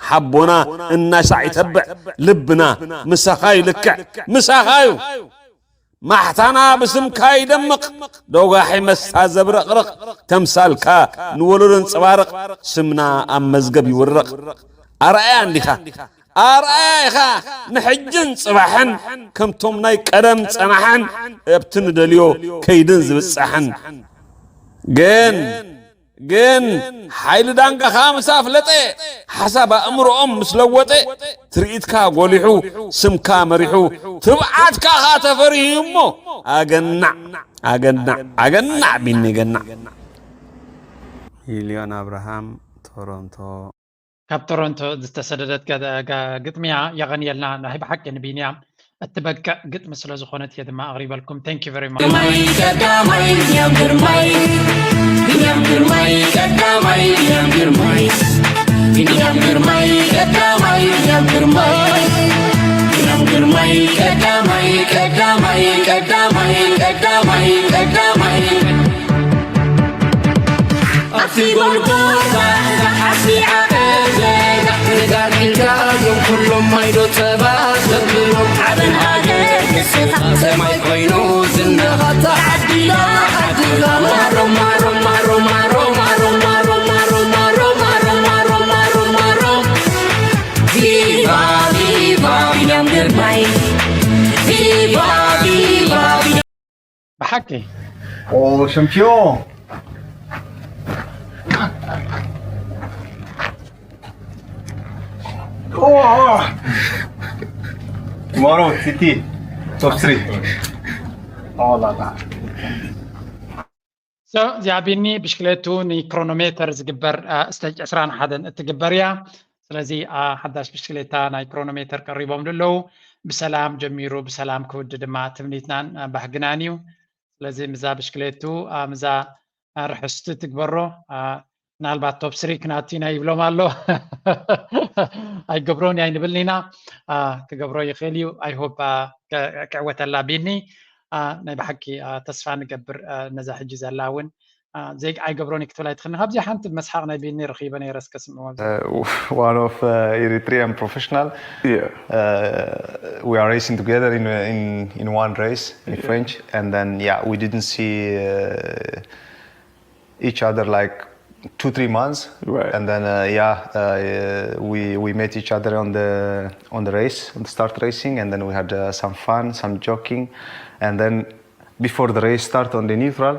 Speaker 11: ሓቦና እናሻዕ ይተብዕ ልብና ምሳኻይ ልክዕ ምሳኻዩ ማሕታና ብስምካ ይደምቕ ዶጋሒ መስታ ዘብረቕርቕ ተምሳልካ ንወለዶ ንፅባርቕ ስምና ኣብ መዝገብ ይውርቕ ኣርኣያ እንዲኻ ኣርኣያኻ ንሕጅን ጽባሕን ከምቶም ናይ ቀደም ጸናሕን ኣብቲ ንደልዮ ከይድን ዝብፅሕን ግን ሓይሊ ዳንጋኻ ምስ ኣፍለጠ ሓሳብ ኣእምሮኦም ምስ ለወጠ ትርኢትካ ጐሊሑ ስምካ መሪሑ ትብዓትካ ኻ ተፈሪሁ እሞ ኣገናዕ ቢኒ ገናዕ
Speaker 12: ሚልዮን አብርሃም ቶሮንቶ
Speaker 3: ካብ ቶሮንቶ ዝተሰደደት ግጥሚያ የغንየልና ናይ ብሓቂ ንቢንያም እትበቅዕ ግጥሚ ስለ ዝኾነት እየ ድማ ኣቕሪበልኩም ቴንክ ዩ ቨሪ ማች
Speaker 1: ቢንያም ግርማይ ቀዳማይ أفي قلقوبة حسي عقزة نقدر الجايم كلهم ما يدوت سباس قبلهم عبن هاجر السفا سما يقينو زنها تعدي لا مارو فيفا بينام قرماي فيفا
Speaker 3: بحكي
Speaker 13: Oh, champion! Oh! Tomorrow, City, top 3. Oh la la.
Speaker 3: So, ዚኣቢኒ ብሽክሌቱ ንክሮኖሜተር ዝግበር ስቴጅ 21 እትግበር እያ ስለዚ ሓዳሽ ብሽክሌታ ናይ ክሮኖሜተር ቀሪቦም ዘለዉ ብሰላም ጀሚሩ ብሰላም ክውድ ድማ ትምኒትናን ባህግናን እዩ ስለዚ ምዛ ብሽክሌቱ ምዛ ርሕስቲ ትግበሮ ምናልባት ቶፕ 3 ክናቲና ይብሎም ኣሎ ኣይገብሮን ኣይንብልን ኢና ክገብሮ ይኽእል እዩ ኣይሆፕ ክዕወተላ ቢኒ ናይ ብሓቂ ተስፋ ንገብር ነዛ ሕጂ ዘላ እውን ዘይ ኣይገብሮን ክትብል ኣይትኽእልን ካብዚ ሓንቲ መስሓቕ ናይ ቢኒ ረኺበ ነይረስ ከስምዖ
Speaker 13: One of Eritrean professional. We are racing together in one race in French, and then we didn't see each other like 2-3 months, right. And then we met each other on the race, on the start racing, and then we had some fun, some joking, and then before the race start on the neutral,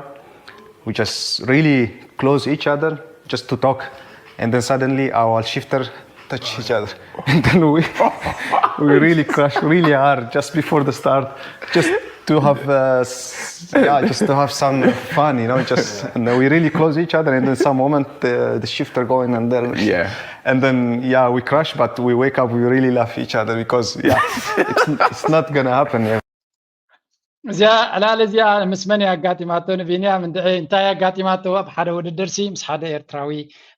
Speaker 13: we just really close each other just to talk, and then suddenly our shifter touch each other, and then we really crashed really hard just before the start, just to have just to have some fun, you know, just and then we really close each other, and then some moment the shifter going and then and then we crash, but we wake up, we really laugh each other because it's not gonna happen.
Speaker 3: እዚኣ ዕላል እዚኣ ምስ መን ኣጋጢማቶ ንቢንያም እንታይ ኣጋጢማቶ ኣብ ሓደ ውድድር ሲ ምስ ሓደ ኤርትራዊ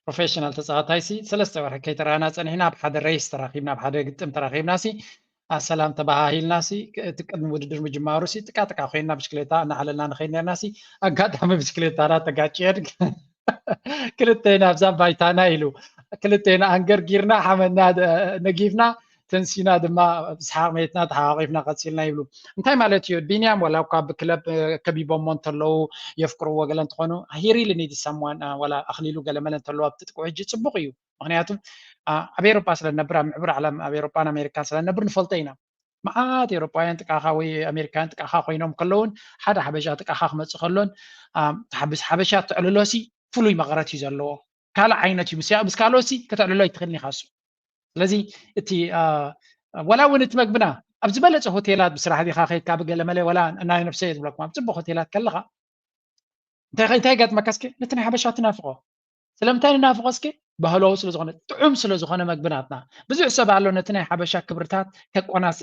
Speaker 3: ፕሮፌሽናል ተፃዋታይ ሲ 3 ወርሒ ከይተረኣና ፀኒሕና ኣብ ሓደ ሬስ ተራኺብና ኣብ ሓደ ግጥም ተራኺብና ሲ ሰላም ተባሂልና ሲ እቲ ቅድሚ ውድድር ምጅማሩ ሲ ጥቃጥቃ ኮይና ብሽክሌታ እናዓለልና ንኸይድ ነርና ሲ ኣጋጣሚ ብሽክሌታና ተጋጭየን ክልተና ኣብዛ ባይታና ኢሉ ክልተና ኣንገርጊርና ሓመና ነጊፍና ተንሲና ድማ ብስሓቅ ሜትና ተሓዋቂፍና ቀፂልና ይብሉ እንታይ ማለት እዩ ቢንያም ወላ እኳ ብክለብ ከቢቦሞ እንተለዉ የፍቅርዎ ገለ እንትኾኑ ሂሪሊ ኒድ ሰምዋን ወላ ኣኽሊሉ ገለ መለ እንተለዉ ኣብ ትጥቅዑ ሕጂ ፅቡቅ እዩ ምክንያቱም ኣብ ኤሮፓ ስለነብር ኣብ ምዕቡር ዓለም ኣብ ኤሮፓን ኣሜሪካን ስለነብር ንፈልጦ ኢና معات أوروبيين تكاخوي أمريكان تكاخوينهم كلون حدا حبشات تكاخ متصخلون حبشات تعللوسي فلوي مغراتي زلو كالا عينتي بس كالوسي كتعللو يتخلني خاصو لذي تي ولا ونت مقبنا أبز بلش هوتيلات بصراحة دي خاخي كاب قال ملي ولا أنا نفسي بلاك ما بتبغى هوتيلات كلها انت قاعد مكاسكي نتني حبشات نافقه سلامتاني نافقسكي بهلو سلازغونه طعم سلازغونه مقبناتنا بزح سبع له نتني حبشا كبرتات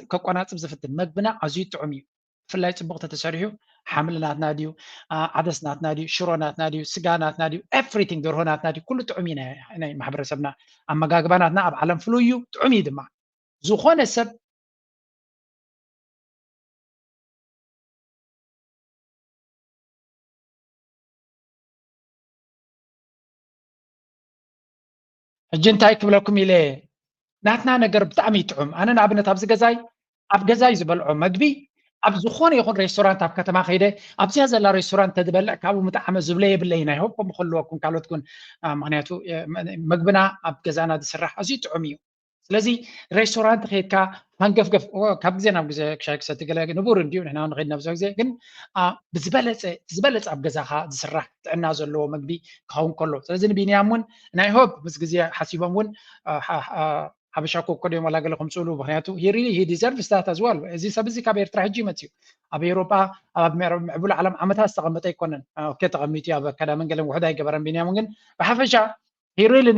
Speaker 3: كقناص بزفتن مقبنا عزيز طعمي فلاي صبغته تسريحو حملنات ناديو عدسنات ناديو شرونات ناديو سغانات ناديو everything درهونات ناديو كل طعمينا انا محبرسبنا اما غاغباناتنا اب عالم فلويو طعمي دما زخونه سب الجنتاي كبلكم إليه ناتنا نقر بتعمي تعم أنا نعبنا تابز جزاي أب جزاي زبلعو مقبي أب زخون يكون ريستوران تاب كتما خيده أب زي هذا ريستوران تدبلع كابو متعمل زبلية باللينا هوب مخلوكم كالو تكون معناته مقبنا أب جزانا تسرح أزيد تعميو لذي ريستوران تخيد كا هنقف كاب زينا بجزا كشاك ستقلق نبور نديو نحنا نغيد نفسه زي كن بزبلت أب جزاها تسرح تعنا زلوا مقبي كهون كله لذي نبينيامون ناي هوب بس جزيا حسيبامون حبشاكو كوديوم ولا قال لكم سولو بخياتو he deserves that as well زي سبزي كابير ترحجي متيو أبي أوروبا أب معبول عالم عمتها استغمت يكونن أوكي تغميتي أب كذا من قال وحده يقبرن بينيامون بحفشة he really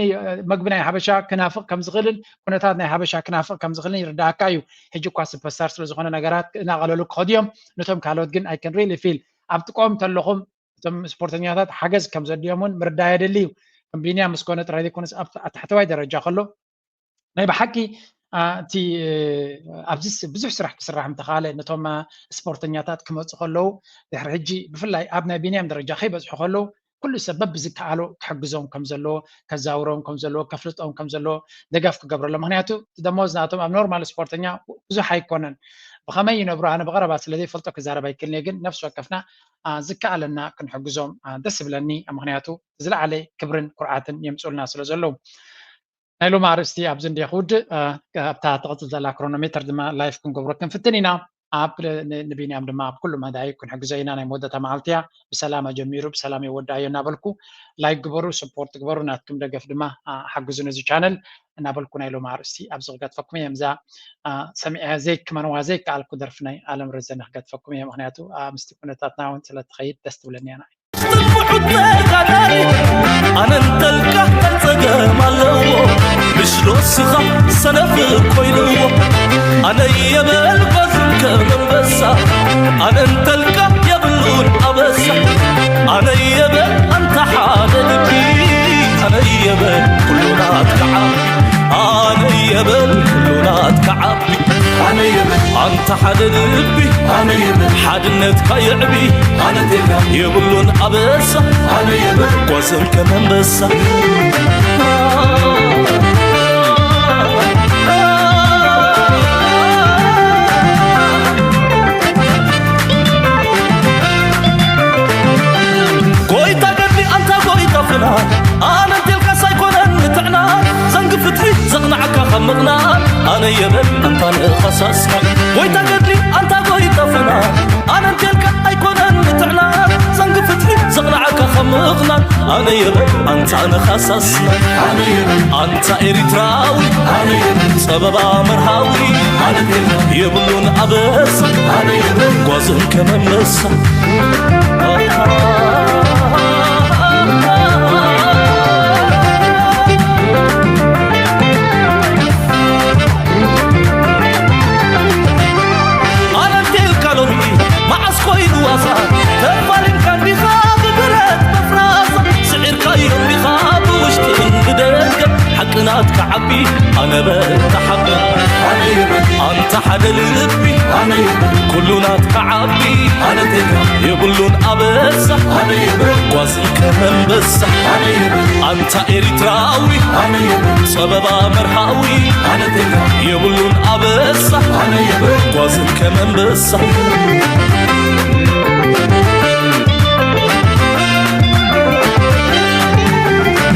Speaker 3: مقبنا حبشا كنافق كم زغلن كنتاتنا حبشا كنافق كم زغلن يردها كايو هجو كاس بسار سلزخنا نجارات نقالوا لك خديم نتهم كالوت جن I can really feel أبتقوم تلقهم تم سبورتنيات حجز كم زديامون مردايا دليو كم بينيام مسكونة رايدي كونس أتحتوي درجة خلو ناي بحكي تي أبزس بزح سرح كسرح متخالة نتهم سبورتنيات كم تخلو دحرجي بفلاي أبنا بينيام درجة خيبة خلو كل سبب بزك علو كحجزهم كم زلو كزاورهم كم زلو كفلتهم كم زلو دقف كقبر لما هنياتو تدموزنا توم أب نورمال سبورتنيا بزح هيكونن بخمين ينبرو أنا بغربات الذي فلتك زارة بيكلني جن نفسه وقفنا زك على كن حجزهم دسب لني أما هنياتو زل عليه كبرن قرعة يمسؤولنا سلزلو نايلو معرفتي أبزن يهود بتاع تغطي زلا كرونومتر دما لايف كن قبركم في التنينا أب نبيني أمر ما بكل ما داعي كن حق زينا أنا مدة معلتيا بسلامة جميرو بسلامة وداعي نابلكو لايك قبرو سبورت قبرو ناتكم دقف دما حق زنزي channel نابلكو نايلو معرفتي أبزغ قد فكم يمزا سمع زيك من وزيك على قدر فني عالم رزنا قد فكم يم هنياتو مستكونة تاتناون سلا تخيل تستولني أنا
Speaker 1: أنا انتلقى تلتقى مالو مش لوسخة سنف كويلو أنا يبل بزنك من بسا أنا انتلقى يبلون أبسا أنا يبل أنت حاددكي أنا يبل كلنا تكعب أنا يبل كلنا تكعب أنا يبل أنت حاددبي أنا يبل حادنتك يعبي أنا تلقى يبلون أبسا أنا يبل وزنك من بسا أنا تلك سايكون نتعنا زنق فتحي زغنعك خمغنا أنا يبل أنت نخصصنا ويتقدلي أنت قويتفنا أنا تلك أيكون نتعنا زنق فتحي زغنعك خمغنا أنا يبل أنت نخصصنا أنا يبل أنت إريتراوي أنا يبل سبب مرهاوي أنا تلك يبلون أبس أنا يبل قوزن كمان نسا تفارن كان بخاب برد بفراسة سعر كايم بخاب واشتغل بدرجة حقنات كعبي أنا بتحقق أنت حد لبي كلنا كعبي أنا تلك يقولون أبسة وزن كمان بسة أنت إريتراوي سبب مرهاوي أنا تلك يقولون أبسة وزن كمان بسة